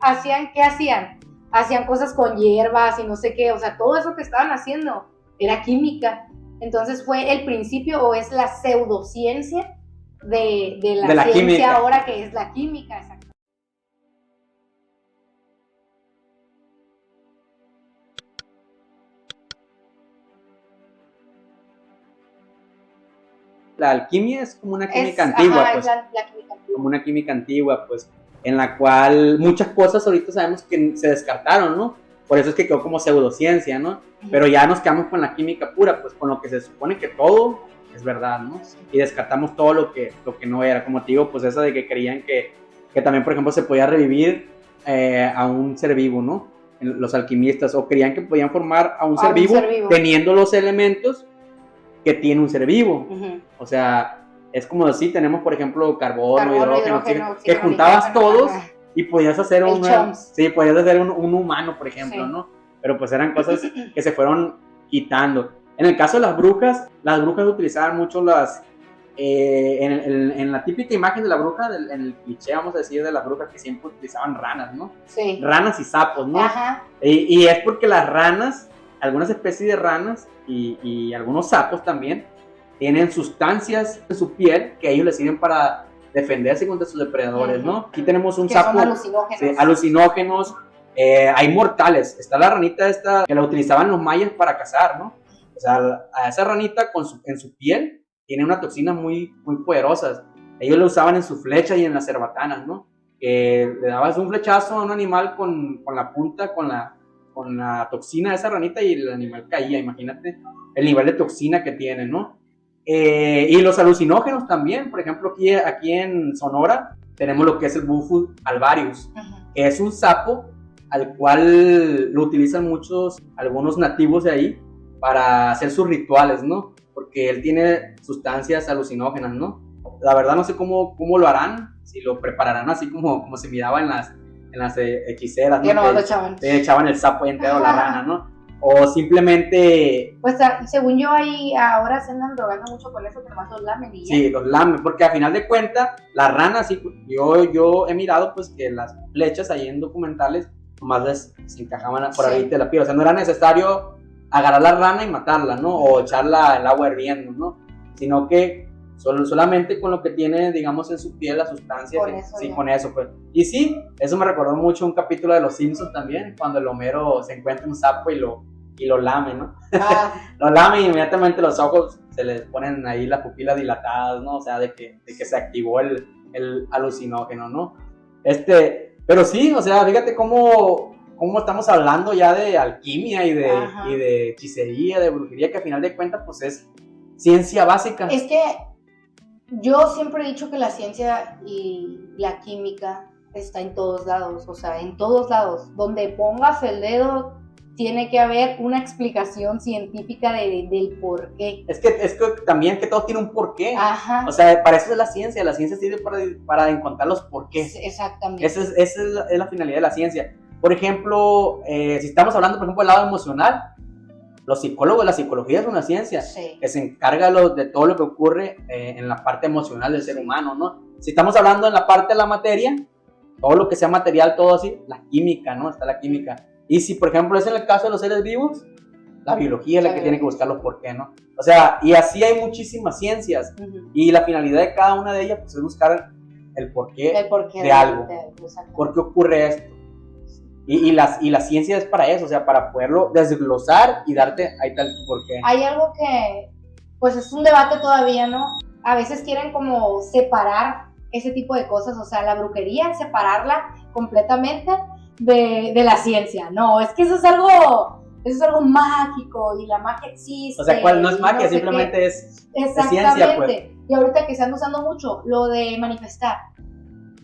¿qué hacían? Hacían cosas con hierbas y no sé qué, o sea, todo eso que estaban haciendo era química. Entonces fue el principio o es la pseudociencia de la ciencia química. Ahora que es la química, exacto. La alquimia es como una química antigua, ajá, pues. La química antigua. Como una química antigua, pues, en la cual muchas cosas ahorita sabemos que se descartaron, ¿no? Por eso es que quedó como pseudociencia, ¿no? Pero ya nos quedamos con la química pura, pues con lo que se supone que todo es verdad, ¿no? Y descartamos todo lo que no era. Como te digo, pues esa de que creían que también, por ejemplo, se podía revivir a un ser vivo, ¿no? Los alquimistas, o creían que podían formar a un ser vivo teniendo los elementos que tiene un ser vivo. O sea, es como decir, tenemos por ejemplo carbono, hidrógeno, que juntabas todos y podías hacer podías hacer un humano, por ejemplo, ¿no? Pero pues eran cosas que se fueron quitando. En el caso de las brujas utilizaban mucho en la típica imagen de la bruja, en el cliché, vamos a decir, de las brujas, que siempre utilizaban ranas, ¿no? Sí. Ranas y sapos, ¿no? Ajá. Y es porque las ranas, algunas especies de ranas y algunos sapos también, tienen sustancias en su piel que a ellos les sirven para defenderse contra sus depredadores, ¿no? Aquí tenemos un sapo. Son alucinógenos. Sí, alucinógenos. Hay mortales. Está la ranita esta que la utilizaban los mayas para cazar, ¿no? O sea, a esa ranita en su piel tiene unas toxinas muy, muy poderosas. Ellos lo usaban en sus flechas y en las cerbatanas, ¿no? Que le dabas un flechazo a un animal con la punta, con la toxina de esa ranita y el animal caía. Imagínate el nivel de toxina que tiene, ¿no? Y los alucinógenos también, por ejemplo, aquí en Sonora tenemos lo que es el Bufo alvarius, que es un sapo al cual lo utilizan algunos nativos de ahí para hacer sus rituales, ¿no? Porque él tiene sustancias alucinógenas, ¿no? La verdad no sé cómo lo harán, si lo prepararán así como se miraba en las hechiceras, ¿no? No, lo echaban. Te echaban el sapo entero a la rana, ¿no? O simplemente... Pues según yo ahí ahora se andan drogando mucho con eso, pero más los lamen y ya. Sí, los lamen, porque a final de cuentas, las ranas, sí, yo he mirado pues que las flechas ahí en documentales nomás se encajaban por ahí de la piel, o sea, no era necesario agarrar la rana y matarla, ¿no? O echarla el agua hirviendo, ¿no? Sino que solamente con lo que tiene, digamos, en su piel, la sustancia, con eso, pues. Y sí, eso me recordó mucho un capítulo de Los Simpsons también, cuando el Homero se encuentra un sapo y lo lame, ¿no? Lo lame y inmediatamente los ojos se les ponen ahí las pupilas dilatadas, ¿no? O sea, de que se activó el el alucinógeno, ¿no? Pero sí, o sea, fíjate cómo estamos hablando ya de alquimia y de hechicería, de brujería, que al final de cuentas, pues es ciencia básica. Es que yo siempre he dicho que la ciencia y la química está en todos lados, o sea, en todos lados. Donde pongas el dedo, tiene que haber una explicación científica del por qué. Es que también que todo tiene un porqué. Ajá. O sea, para eso es la ciencia sirve para encontrar los porqués. Exactamente. Esa es la finalidad de la ciencia. Por ejemplo, si estamos hablando, por ejemplo, del lado emocional, los psicólogos, la psicología es una ciencia que se encarga de todo lo que ocurre en la parte emocional del ser humano, ¿no? Si estamos hablando en la parte de la materia, todo lo que sea material, todo así, la química, ¿no? Está la química. Y si, por ejemplo, es en el caso de los seres vivos, la biología es la que tiene que buscar los por qué, ¿no? O sea, y así hay muchísimas ciencias. Y la finalidad de cada una de ellas pues, es buscar el porqué de algo. ¿Por qué ocurre esto? Y la ciencia es para eso, o sea, para poderlo desglosar y darte ahí tal porqué. Hay algo que, pues es un debate todavía, ¿no? A veces quieren como separar ese tipo de cosas, o sea, la brujería, separarla completamente de la ciencia. No, es que eso es algo mágico y la magia existe. O sea, no es magia, no simplemente es ciencia, pues. Y ahorita que están usando mucho lo de manifestar,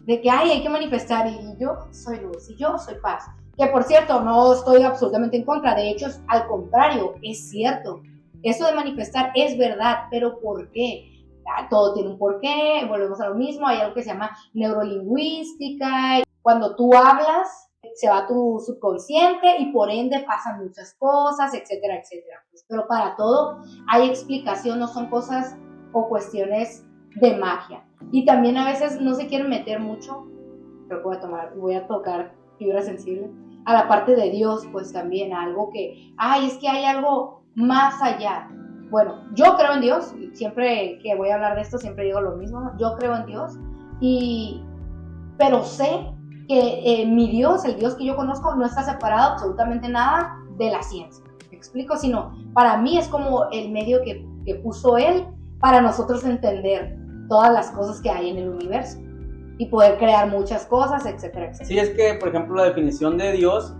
de que hay que manifestar y yo soy luz y yo soy paz. Que por cierto, no estoy absolutamente en contra, de hecho, al contrario, es cierto. Eso de manifestar es verdad, pero ¿por qué? Todo tiene un porqué, volvemos a lo mismo, hay algo que se llama neurolingüística. Cuando tú hablas, se va a tu subconsciente y por ende pasan muchas cosas, etcétera, etcétera. Pero para todo hay explicación, no son cosas o cuestiones de magia. Y también a veces no se quieren meter mucho, creo que voy a tocar fibra sensible, a la parte de Dios, pues también, a algo que, es que hay algo más allá. Bueno, yo creo en Dios, siempre que voy a hablar de esto, siempre digo lo mismo, ¿no? Yo creo en Dios, pero sé que mi Dios, el Dios que yo conozco, no está separado absolutamente nada de la ciencia, ¿me explico? Sino, para mí es como el medio que puso Él para nosotros entender todas las cosas que hay en el universo y poder crear muchas cosas, etcétera, etcétera. Sí, es que, por ejemplo, la definición de Dios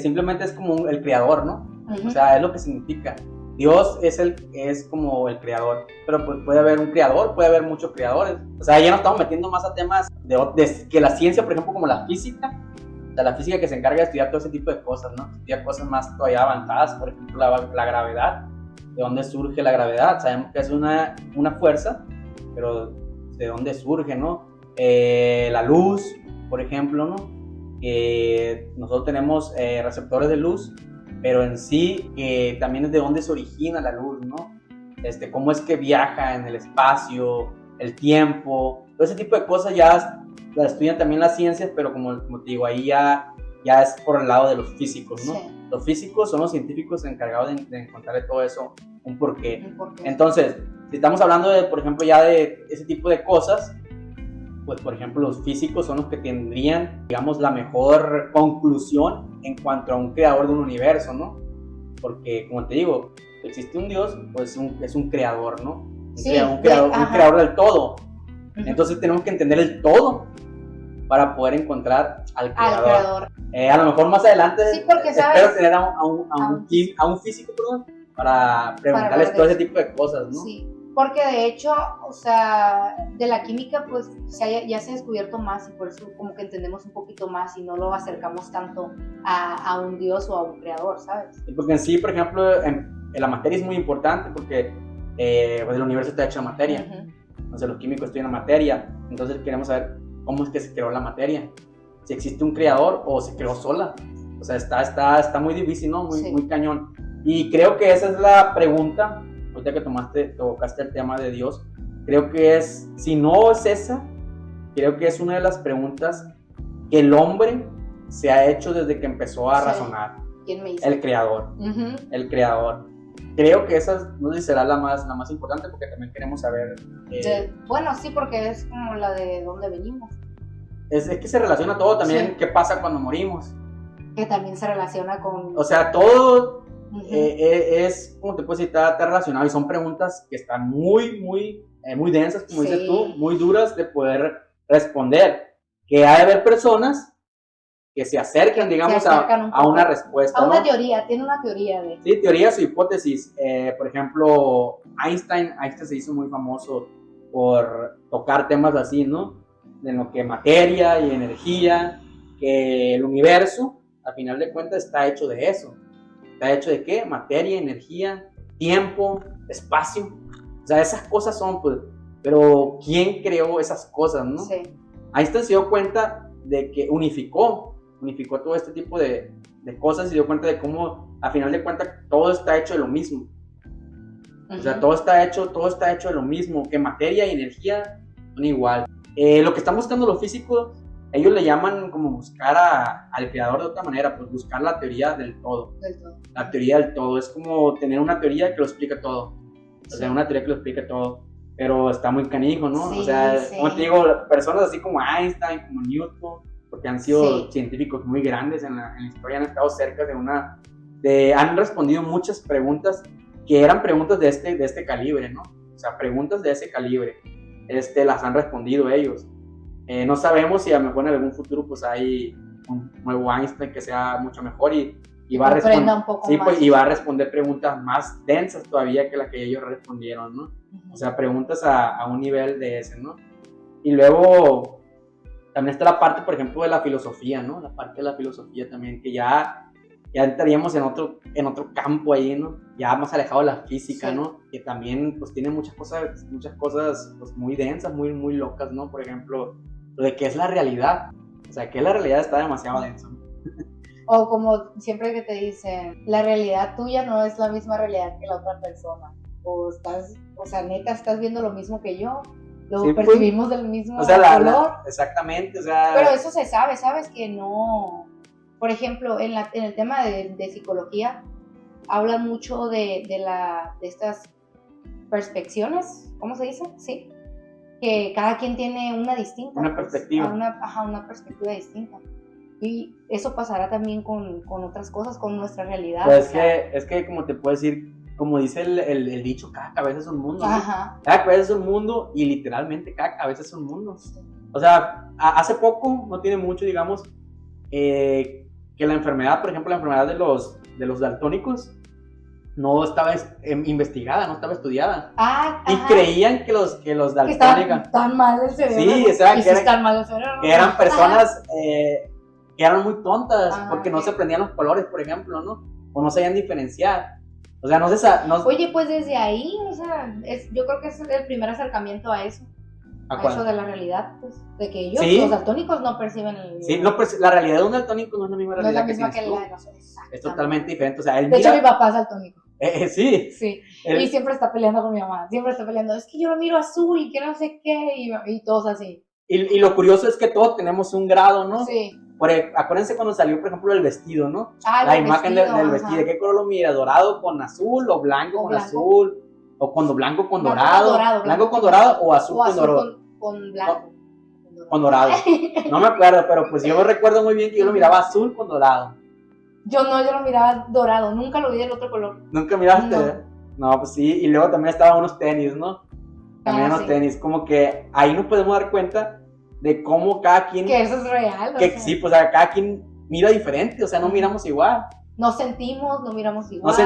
simplemente es como el creador, ¿no? O sea, es lo que significa. Dios es como el creador, pero pues puede haber un creador, puede haber muchos creadores. O sea, ya nos estamos metiendo más a temas de que la ciencia, por ejemplo, como la física, o sea, la física que se encarga de estudiar todo ese tipo de cosas, ¿no? Estudiar cosas más todavía avanzadas, por ejemplo, la gravedad. ¿De dónde surge la gravedad? Sabemos que es una fuerza, pero ¿de dónde surge, no? La luz, por ejemplo, ¿no? Nosotros tenemos receptores de luz, pero en sí también es de dónde se origina la luz, ¿no? Cómo es que viaja en el espacio, el tiempo, todo ese tipo de cosas ya las estudian también las ciencias, pero como te digo, ahí ya es por el lado de los físicos, ¿no? Sí. Los físicos son los científicos encargados de encontrarle todo eso un porqué. Entonces, si estamos hablando de, por ejemplo, ya de ese tipo de cosas, pues, por ejemplo, los físicos son los que tendrían, digamos, la mejor conclusión en cuanto a un creador de un universo, ¿no? Porque, como te digo, existe un Dios, pues es un creador, ¿no? Un creador del todo. Entonces tenemos que entender el todo para poder encontrar al creador. A lo mejor más adelante espero tener a un físico, para preguntarles todo ese tipo de cosas, ¿no? Sí, porque de hecho, o sea, de la química pues ya se ha descubierto más y por eso como que entendemos un poquito más y no lo acercamos tanto a un Dios o a un creador, ¿sabes? Porque en sí, por ejemplo, en la materia es muy importante porque pues el universo está hecho de materia. Entonces los químicos estudian la materia, entonces queremos saber cómo es que se creó la materia, si existe un creador o se creó sola. O sea, está muy difícil, ¿no? Muy cañón. Y creo que esa es la pregunta, ahorita que tocaste el tema de Dios, creo que si no es esa, creo que es una de las preguntas que el hombre se ha hecho desde que empezó a razonar. ¿Quién me hizo? El creador, el creador. Creo que esa, no sé si será la más importante, porque también queremos saber... bueno, sí, porque es como la de dónde venimos. Es que se relaciona todo también, qué pasa cuando morimos. Que también se relaciona con... O sea, todo es, como te puedo decir, está relacionado, y son preguntas que están muy, muy muy densas, como Sí. dices tú, muy duras de poder responder. Que hay de haber personas que se acercan, digamos, Se acercan un a una poco. respuesta, A una ¿no? teoría, tiene una teoría de... Sí, teorías o hipótesis. Por ejemplo, Einstein se hizo muy famoso por tocar temas así, ¿no? De lo que materia y energía, que el universo, al final de cuentas, está hecho de eso. ¿Está hecho de qué? Materia, energía, tiempo, espacio. O sea, esas cosas son, pues, pero ¿quién creó esas cosas, no? Sí. Einstein se dio cuenta de que unificó todo este tipo de cosas y se dio cuenta de cómo, a final de cuentas, todo está hecho de lo mismo. O sea, todo está hecho de lo mismo, que materia y energía son igual. Lo que están buscando los físicos, ellos le llaman como buscar al creador de otra manera, pues buscar la teoría del todo. La teoría del todo, es como tener una teoría que lo explica todo. O sea, una teoría que lo explica todo. Pero está muy canijo, ¿no? Sí, o sea, sí. como te digo, personas así como Einstein, como Newton, porque han sido científicos muy grandes en la historia, han estado cerca han respondido muchas preguntas que eran preguntas de este calibre, ¿no? O sea, preguntas de ese calibre, las han respondido ellos. No sabemos si a lo mejor en algún futuro pues hay un nuevo Einstein que sea mucho mejor y va a responder, un poco sí, más. pues, y va a responder preguntas más densas todavía que las que ellos respondieron, ¿no? O sea, preguntas a un nivel de ese, ¿no? Y luego también está la parte, por ejemplo, de la filosofía, ¿no? La parte de la filosofía también, que ya entraríamos en otro campo ahí, ¿no? Ya más alejado de la física, ¿no? Que también, pues, tiene muchas cosas pues, muy densas, muy, muy locas, ¿no? Por ejemplo, lo de qué es la realidad. O sea, que la realidad está demasiado densa, ¿no? O como siempre que te dicen, la realidad tuya no es la misma realidad que la otra persona. O sea, neta, estás viendo lo mismo que yo. Lo Sí, percibimos del mismo o sea, color. Exactamente, o sea... Pero eso se sabe, ¿sabes? Que no... Por ejemplo, en el tema de psicología, hablan mucho de estas perspectivas, ¿cómo se dice? Sí. Que cada quien tiene una distinta. Una perspectiva. Una perspectiva distinta. Y eso pasará también con otras cosas, con nuestra realidad. Pues es que como te puedo decir, como dice el dicho, cada cabeza es un mundo, ¿no? Ajá. Cada cabeza es un mundo y literalmente cada cabeza es un mundo. O sea, hace poco, no tiene mucho, digamos, que la enfermedad, por ejemplo, la enfermedad de los daltónicos no estaba investigada, no estaba estudiada. Y creían que los daltónicos... Que tan mal el cerebro. Sí, o sea, que eran personas que eran muy tontas porque no se aprendían los colores, por ejemplo, ¿no? O no sabían diferenciar. O sea, Oye, pues desde ahí, o sea, yo creo que es el primer acercamiento a eso. ¿A eso de la realidad, pues, de que ellos, los daltónicos, no perciben el... Sí, la realidad de un daltónico no es la misma realidad que la de nosotros. Es totalmente diferente, o sea, de hecho, mi papá es daltónico. Sí. Y siempre está peleando con mi mamá, siempre está peleando, es que yo lo miro azul y que no sé qué, y todos así. Y lo curioso es que todos tenemos un grado, ¿no? Sí. Acuérdense cuando salió, por ejemplo, el vestido, ¿no? La imagen del vestido, ¿de qué color lo mira? ¿Dorado con azul o blanco con azul? ¿O cuando blanco con dorado? ¿Blanco con dorado o azul con dorado? Con blanco. Con dorado. No me acuerdo, pero pues yo me recuerdo muy bien que yo lo miraba azul con dorado. Yo lo miraba dorado, nunca lo vi del otro color. ¿Nunca miraste? No, pues sí, y luego también estaban unos tenis, ¿no? También unos tenis, como que ahí nos podemos dar cuenta de cómo cada quien... Que eso es real. Sí, pues cada quien mira diferente, o sea, no miramos igual. No sentimos, no miramos igual.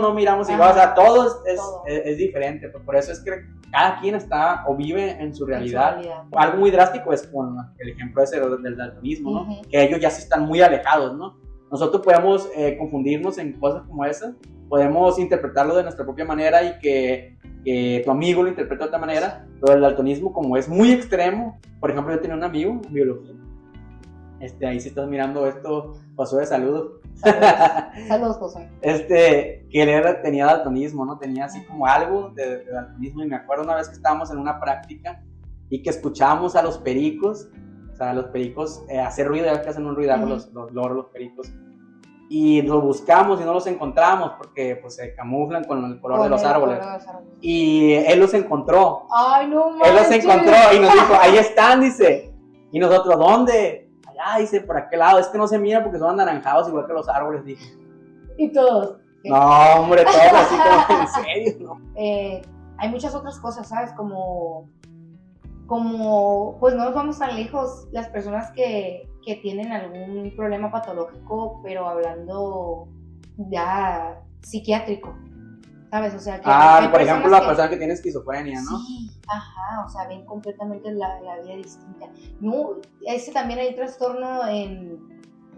No miramos igual, o sea, todo es diferente, pues por eso es que cada quien está o vive en su realidad. Algo muy drástico es con el ejemplo ese del daltonismo, ¿no? Que ellos ya sí están muy alejados, ¿no? Nosotros podemos confundirnos en cosas como esas, podemos interpretarlo de nuestra propia manera y que tu amigo lo interpreta de otra manera, pero el daltonismo, como es muy extremo, por ejemplo, yo tenía un amigo en biología, ahí si estás mirando esto, Josué, saludos. Saludos, Josué. Que él tenía daltonismo, ¿no? Tenía así como algo de daltonismo, y me acuerdo una vez que estábamos en una práctica y que escuchábamos a los pericos, o sea, los pericos hacer ruido, ya que hacen un ruidajo los loros, los pericos, y los buscamos y no los encontramos porque pues se camuflan con el color de los árboles. Y él los encontró. Ay, no manches. Él los encontró y nos dijo, ahí están, dice. Y nosotros, ¿dónde? Allá, dice, por aquel lado. Es que no se mira porque son anaranjados igual que los árboles, dije. Y todos. No, hombre, todos así como en serio, ¿no? hay muchas otras cosas, ¿sabes? Como, pues no nos vamos tan lejos, las personas que tienen algún problema patológico, pero hablando ya psiquiátrico, ¿sabes? O sea, que hay por ejemplo, la que, persona que tiene esquizofrenia, ¿no? sí, ajá, o sea, ven completamente la vida distinta. No, ese también hay trastorno en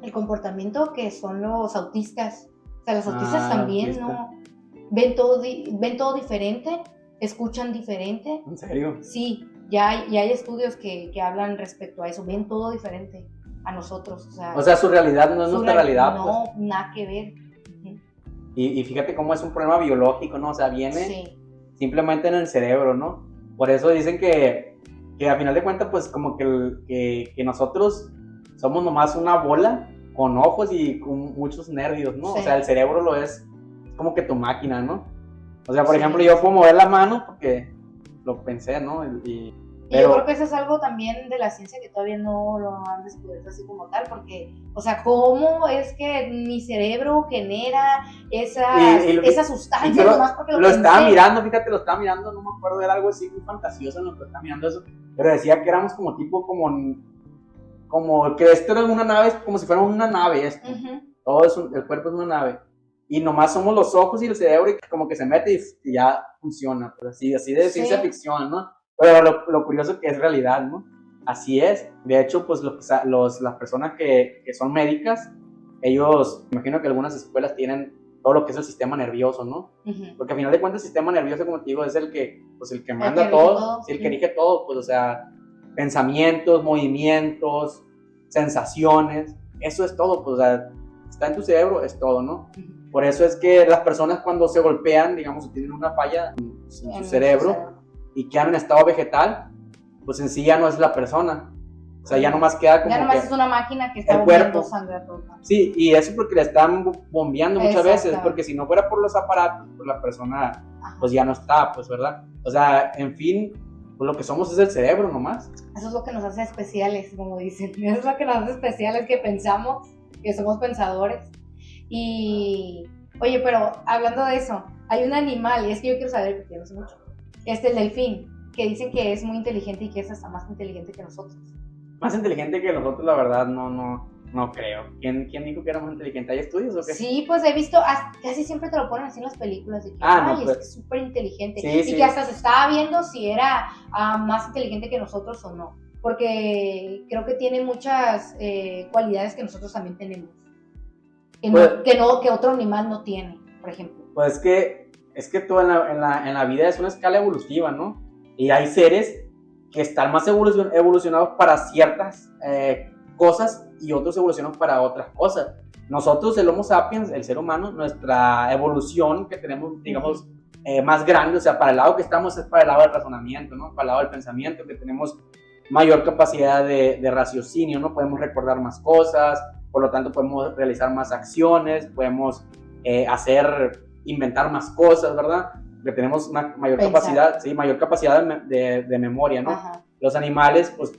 el comportamiento que son los autistas. O sea, los autistas también, autista. ¿no? Ven todo diferente, escuchan diferente. ¿En serio? Sí, ya hay estudios que hablan respecto a eso, ven todo diferente a nosotros. O sea, su realidad no es nuestra realidad. No, pues. nada que ver. Y fíjate cómo es un problema biológico, ¿no? O sea, viene Sí. simplemente en el cerebro, ¿no? Por eso dicen que a final de cuentas, pues como que nosotros somos nomás una bola con ojos y con muchos nervios, ¿no? Sí. O sea, el cerebro lo es como que tu máquina, ¿no? O sea, por Sí. ejemplo, yo puedo mover la mano porque lo pensé, ¿no? Yo creo que eso es algo también de la ciencia que todavía no lo han descubierto así como tal, porque, o sea, ¿cómo es que mi cerebro genera esa sustancia? Nomás porque lo estaba mirando, fíjate, lo estaba mirando, no me acuerdo, era algo así muy fantasioso en lo que estaba mirando eso, pero decía que éramos como tipo, como que esto era una nave, como si fuera una nave esto. Todo es el cuerpo es una nave. Y nomás somos los ojos y el cerebro y como que se mete y ya funciona, pues así de ciencia ficción, ¿no? Pero lo curioso que es realidad, ¿no? Así es. De hecho, pues las personas que son médicas, ellos, imagino que algunas escuelas tienen todo lo que es el sistema nervioso, ¿no? Porque al final de cuentas el sistema nervioso, como te digo, es el que manda todo, el que rige todo, pues, o sea, pensamientos, movimientos, sensaciones, eso es todo, pues, o sea, está en tu cerebro, es todo, ¿no? Por eso es que las personas cuando se golpean, digamos, tienen una falla en su cerebro y quedan en estado vegetal, pues en sí ya no es la persona. O sea, ya nomás queda como ya nomás que es una máquina que está bombeando sangre a todo. Sí, y eso porque le están bombeando muchas veces, porque si no fuera por los aparatos, pues la persona pues ya no está, pues, ¿verdad? O sea, en fin, pues lo que somos es el cerebro nomás. Eso es lo que nos hace especiales, como dicen. Eso es lo que nos hace especiales, que pensamos, que somos pensadores. Y, oye, pero hablando de eso, hay un animal, y es que yo quiero saber, porque no sé mucho, el delfín, que dicen que es muy inteligente y que es hasta más inteligente que nosotros. Más inteligente que nosotros, la verdad, no creo. ¿Quién dijo que era más inteligente? ¿Hay estudios o qué? Sí, pues he visto, casi siempre te lo ponen así en las películas, de que, no, pues, es súper inteligente, sí, y sí. que hasta se estaba viendo si era más inteligente que nosotros o no, porque creo que tiene muchas cualidades que nosotros también tenemos, que otro animal no tiene, por ejemplo. Pues es que todo en la vida es una escala evolutiva, ¿no? Y hay seres que están más evolucionados para ciertas cosas y otros evolucionados para otras cosas. Nosotros, el Homo sapiens, el ser humano, nuestra evolución que tenemos, digamos, más grande, o sea, para el lado que estamos es para el lado del razonamiento, ¿no? Para el lado del pensamiento, que tenemos mayor capacidad de raciocinio, ¿no? Podemos recordar más cosas, por lo tanto podemos realizar más acciones, podemos inventar más cosas, ¿verdad? Que tenemos mayor capacidad de memoria, ¿no? Ajá. Los animales, pues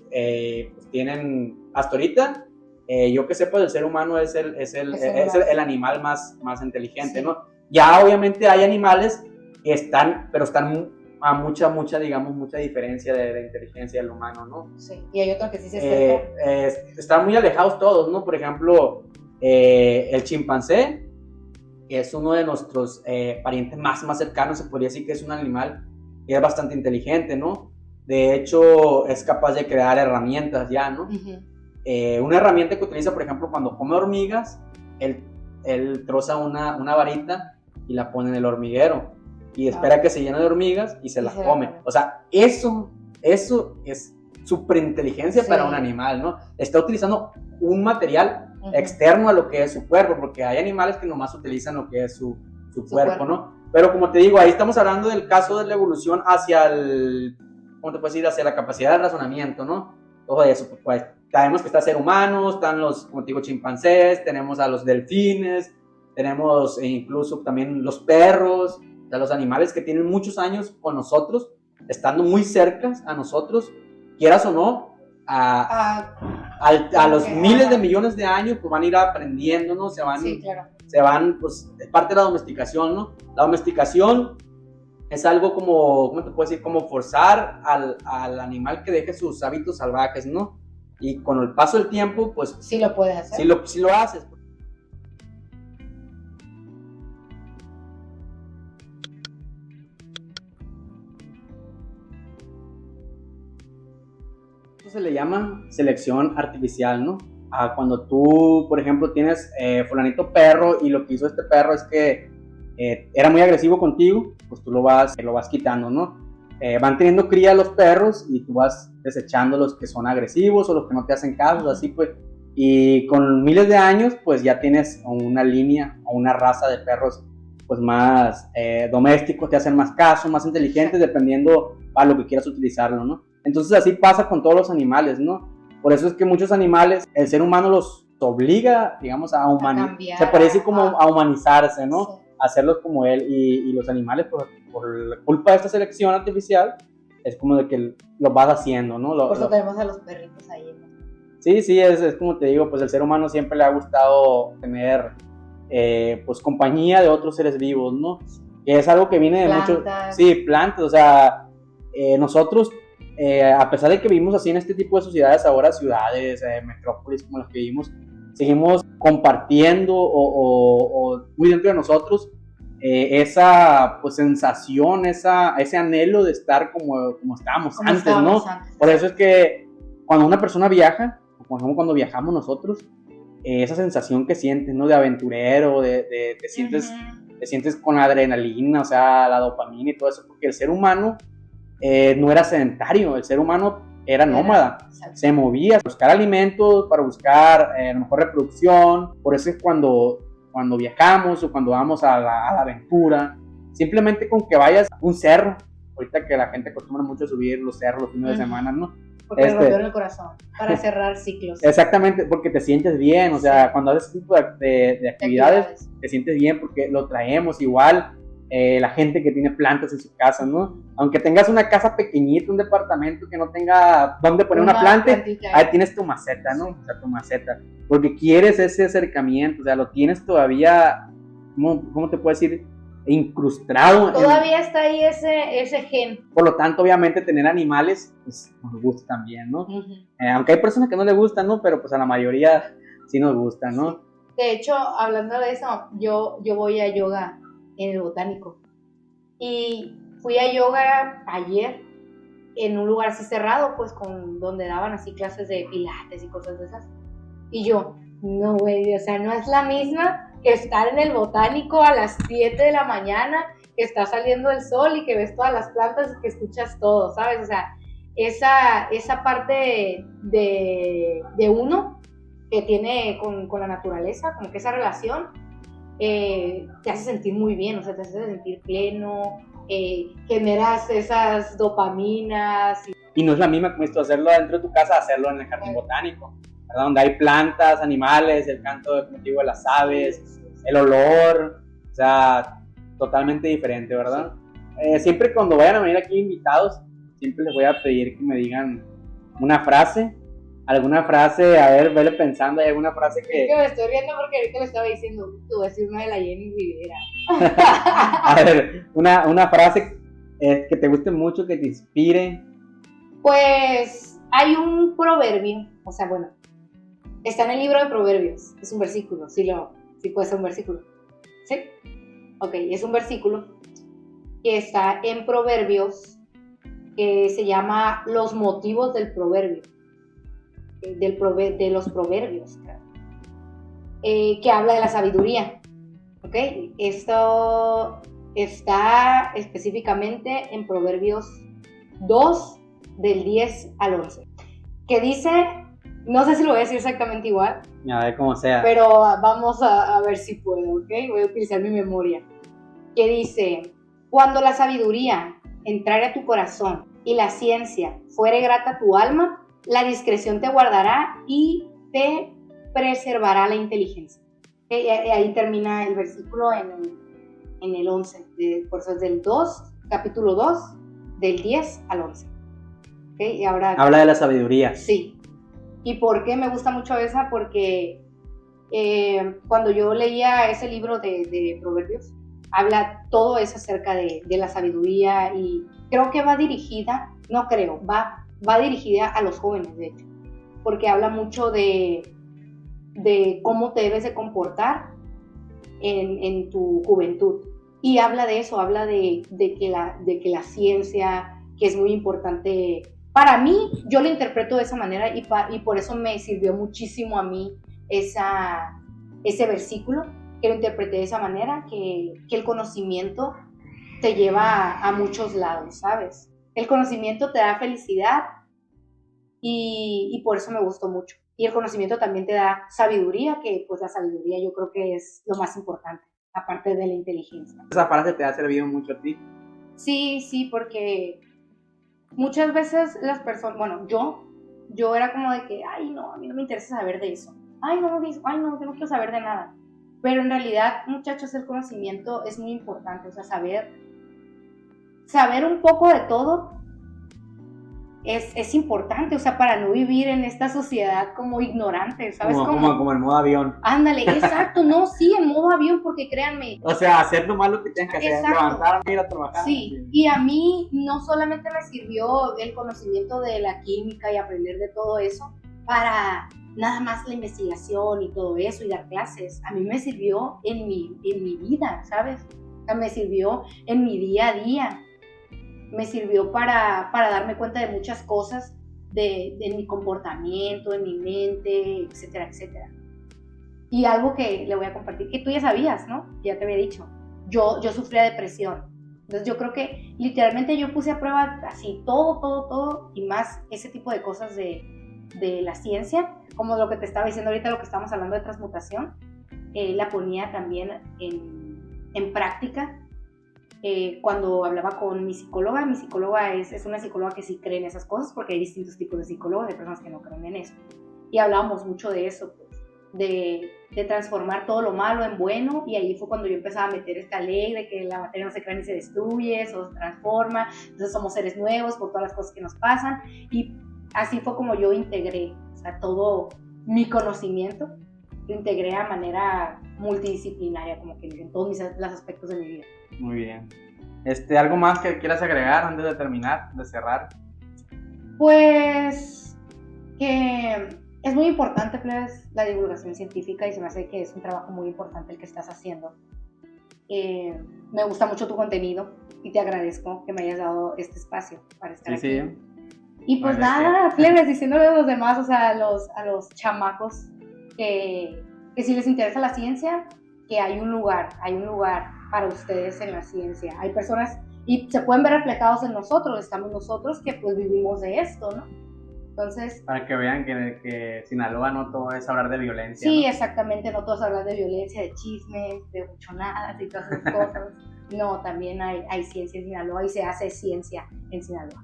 tienen, hasta ahorita, yo que sepa, el ser humano es el animal más inteligente, sí, ¿no? Ya obviamente hay animales que están a mucha diferencia de inteligencia del humano, ¿no? Sí, y hay otro que sí se están muy alejados todos, ¿no? Por ejemplo, el chimpancé, que es uno de nuestros parientes más cercanos, se podría decir que es un animal que es bastante inteligente, ¿no? De hecho, es capaz de crear herramientas ya, ¿no? Una herramienta que utiliza, por ejemplo, cuando come hormigas, él troza una varita y la pone en el hormiguero y espera que se llene de hormigas y se las come. O sea, eso es súper inteligencia para un animal, ¿no? Está utilizando un material externo a lo que es su cuerpo, porque hay animales que nomás utilizan lo que es su cuerpo, ¿no? Pero como te digo, ahí estamos hablando del caso de la evolución hacia ¿cómo te puedes decir? Hacia la capacidad de razonamiento, ¿no? Todo eso, pues sabemos que está el ser humano, están los, como te digo, chimpancés, tenemos a los delfines, tenemos incluso también los perros, o sea, los animales que tienen muchos años con nosotros, estando muy cerca a nosotros, quieras o no, a los miles de millones de años, pues van a ir aprendiendo, ¿no? Se van, pues, es parte de la domesticación, ¿no? La domesticación es algo como, ¿cómo te puedo decir? Como forzar al animal que deje sus hábitos salvajes, ¿no? Y con el paso del tiempo, pues... Sí lo puedes hacer. Sí lo haces. Eso se le llama selección artificial, ¿no? Cuando tú, por ejemplo, tienes fulanito perro y lo que hizo este perro es que era muy agresivo contigo, pues tú lo vas quitando, ¿no? Van teniendo cría los perros y tú vas desechando los que son agresivos o los que no te hacen caso, así pues. Y con miles de años, pues ya tienes una línea o una raza de perros pues más domésticos, te hacen más caso, más inteligentes, dependiendo a lo que quieras utilizarlo, ¿no? Entonces así pasa con todos los animales, ¿no? Por eso es que muchos animales, el ser humano los obliga, digamos, a humanizar, se parece como a humanizarse, ¿no? Sí. Hacerlos como él, y los animales, por la culpa de esta selección artificial, es como de que lo vas haciendo, ¿no? Por eso tenemos a los perritos ahí, ¿no? Sí, es como te digo, pues el ser humano siempre le ha gustado tener, pues, compañía de otros seres vivos, ¿no? Que es algo que viene de mucho... Sí, plantas, o sea, nosotros... a pesar de que vivimos así en este tipo de sociedades, ahora ciudades, metrópolis como las que vivimos, seguimos compartiendo o muy dentro de nosotros esa pues sensación, ese anhelo de estar como estábamos antes, ¿no? Antes. Por eso es que cuando una persona viaja, o por ejemplo cuando viajamos nosotros, esa sensación que sientes, ¿no? De aventurero, te sientes con adrenalina, o sea, la dopamina y todo eso, porque el ser humano no era sedentario, el ser humano era nómada, se movía para buscar alimentos, para buscar a lo mejor reproducción. Por eso es cuando viajamos o cuando vamos a la aventura, simplemente con que vayas a un cerro, ahorita que la gente acostumbra mucho a subir los cerros los fines de semana, ¿no? Porque me rompió el corazón, para cerrar ciclos. Exactamente, porque te sientes bien, o sea, cuando haces este tipo de actividades, te sientes bien porque lo traemos igual. La gente que tiene plantas en su casa, ¿no? Aunque tengas una casa pequeñita, un departamento que no tenga dónde poner una planta, ahí tienes tu maceta, ¿no? O sea, tu maceta. Porque quieres ese acercamiento, o sea, lo tienes todavía, ¿cómo te puedo decir? Incrustado. Todavía está ahí ese gen. Por lo tanto, obviamente, tener animales, pues, nos gusta también, ¿no? Aunque hay personas que no les gustan, ¿no? Pero, pues, a la mayoría sí nos gusta, ¿no? Sí. De hecho, hablando de eso, yo voy a yoga en el Botánico. Y fui a yoga ayer en un lugar así cerrado, pues donde daban así clases de pilates y cosas de esas. Y yo, no güey, o sea, no es la misma que estar en el Botánico a las 7 de la mañana, que está saliendo el sol y que ves todas las plantas y que escuchas todo, ¿sabes? O sea, esa parte de uno que tiene con la naturaleza, como que esa relación te hace sentir muy bien, o sea, te hace sentir pleno, generas esas dopaminas. Y no es la misma como esto, hacerlo dentro de tu casa, hacerlo en el jardín botánico, ¿verdad? Donde hay plantas, animales, el canto de las aves, el olor, o sea, totalmente diferente, ¿verdad? Siempre cuando vayan a venir aquí invitados, siempre les voy a pedir que me digan una frase, alguna frase, a ver, vele pensando, hay alguna frase que... Es que me estoy riendo porque ahorita le estaba diciendo, tú vas a decir una de la Jenny Rivera. A ver, una frase que te guste mucho, que te inspire. Pues hay un proverbio, o sea, bueno, está en el libro de Proverbios, es un versículo, sí puede ser un versículo, ¿sí? Ok, es un versículo que está en Proverbios, que se llama Los motivos del proverbio. De los proverbios, que habla de la sabiduría, ¿ok? Esto está específicamente en Proverbios 2, del 10 al 11, que dice, no sé si lo voy a decir exactamente igual, a ver cómo sea, pero vamos a ver si puedo, ¿ok? Voy a utilizar mi memoria, que dice, cuando la sabiduría entrare a tu corazón y la ciencia fuere grata a tu alma, la discreción te guardará y te preservará la inteligencia. Ahí termina el versículo en el 11, por eso es del 2, capítulo 2, del 10 al 11. Y ahora, habla de la sabiduría. Sí. ¿Y por qué me gusta mucho esa? Porque cuando yo leía ese libro de Proverbios, habla todo eso acerca de la sabiduría y creo que va dirigida, no creo, va dirigida a los jóvenes, de hecho, porque habla mucho de cómo te debes de comportar en tu juventud. Y habla de eso, habla de que la ciencia, que es muy importante. Para mí, yo lo interpreto de esa manera y por eso me sirvió muchísimo a mí ese versículo, que lo interpreté de esa manera, que el conocimiento te lleva a muchos lados, ¿sabes? El conocimiento te da felicidad y por eso me gustó mucho. Y el conocimiento también te da sabiduría, que pues la sabiduría yo creo que es lo más importante, aparte de la inteligencia. Esa frase te ha servido mucho a ti. Sí, porque muchas veces las personas, bueno, yo era como de que, ay, no, a mí no me interesa saber de eso. Ay, no, yo no quiero saber de nada. Pero en realidad, muchachos, el conocimiento es muy importante, o sea, saber un poco de todo es importante, o sea, para no vivir en esta sociedad como ignorante, ¿sabes? Como el modo avión. Ándale, exacto, no, sí, en modo avión, porque créanme. O sea, hacer nomás lo que tengan que hacer, Exacto. levantarme, ir a trabajar. Sí, y a mí no solamente me sirvió el conocimiento de la química y aprender de todo eso para nada más la investigación y todo eso y dar clases, a mí me sirvió en mi vida, ¿sabes? O sea, me sirvió en mi día a día. Me sirvió para darme cuenta de muchas cosas de mi comportamiento, en mi mente, etcétera, etcétera. Y algo que le voy a compartir, que tú ya sabías, ¿no? Ya te había dicho. Yo sufría depresión. Entonces yo creo que literalmente yo puse a prueba así todo y más ese tipo de cosas de la ciencia, como lo que te estaba diciendo ahorita, lo que estamos hablando de transmutación, la ponía también en práctica. Cuando hablaba con mi psicóloga es una psicóloga que sí cree en esas cosas, porque hay distintos tipos de psicólogos, hay personas que no creen en eso. Y hablábamos mucho de eso, pues, de transformar todo lo malo en bueno, y ahí fue cuando yo empezaba a meter esta ley de que la materia no se crea ni se destruye, solo se transforma, entonces somos seres nuevos por todas las cosas que nos pasan, y así fue como yo integré, o sea, todo mi conocimiento, lo integré a manera multidisciplinaria, como que en todos los aspectos de mi vida. Muy bien. ¿Algo más que quieras agregar antes de terminar, de cerrar? Pues que es muy importante, plebes, la divulgación científica, y se me hace que es un trabajo muy importante el que estás haciendo. Me gusta mucho tu contenido y te agradezco que me hayas dado este espacio para estar aquí. Sí. Y pues nada, plebes, diciéndole a los demás, o sea, a los chamacos, que si les interesa la ciencia, que hay un lugar para ustedes en la ciencia. Hay personas, y se pueden ver reflejados en nosotros, estamos nosotros que pues vivimos de esto, ¿no? Entonces... Para que vean que Sinaloa no todo es hablar de violencia. Sí, ¿no? Exactamente, no todo es hablar de violencia, de chismes, de buchonadas y todas esas cosas. No, también hay ciencia en Sinaloa y se hace ciencia en Sinaloa.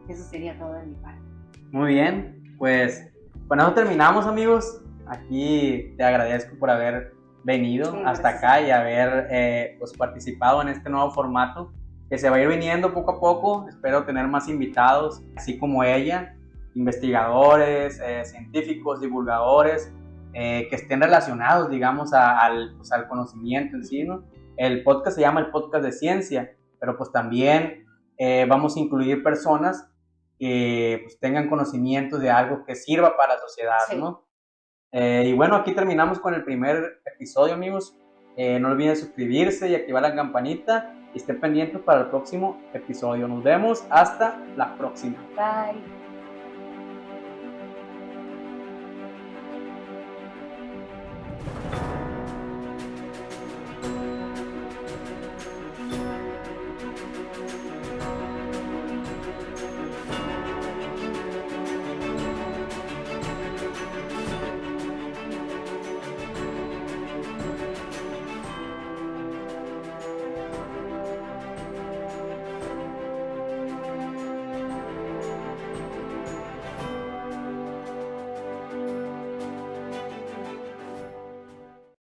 Eso sería todo de mi parte. Muy bien, pues con eso terminamos, amigos. Aquí te agradezco por haber venido hasta acá y haber pues, participado en este nuevo formato que se va a ir viniendo poco a poco. Espero tener más invitados, así como ella, investigadores, científicos, divulgadores, que estén relacionados, digamos, al conocimiento en sí, ¿no? El podcast se llama el podcast de ciencia, pero pues también vamos a incluir personas que pues, tengan conocimientos de algo que sirva para la sociedad, sí. ¿No? Y bueno, aquí terminamos con el primer episodio, amigos. No olviden suscribirse y activar la campanita y estén pendientes para el próximo episodio. Nos vemos hasta la próxima. Bye.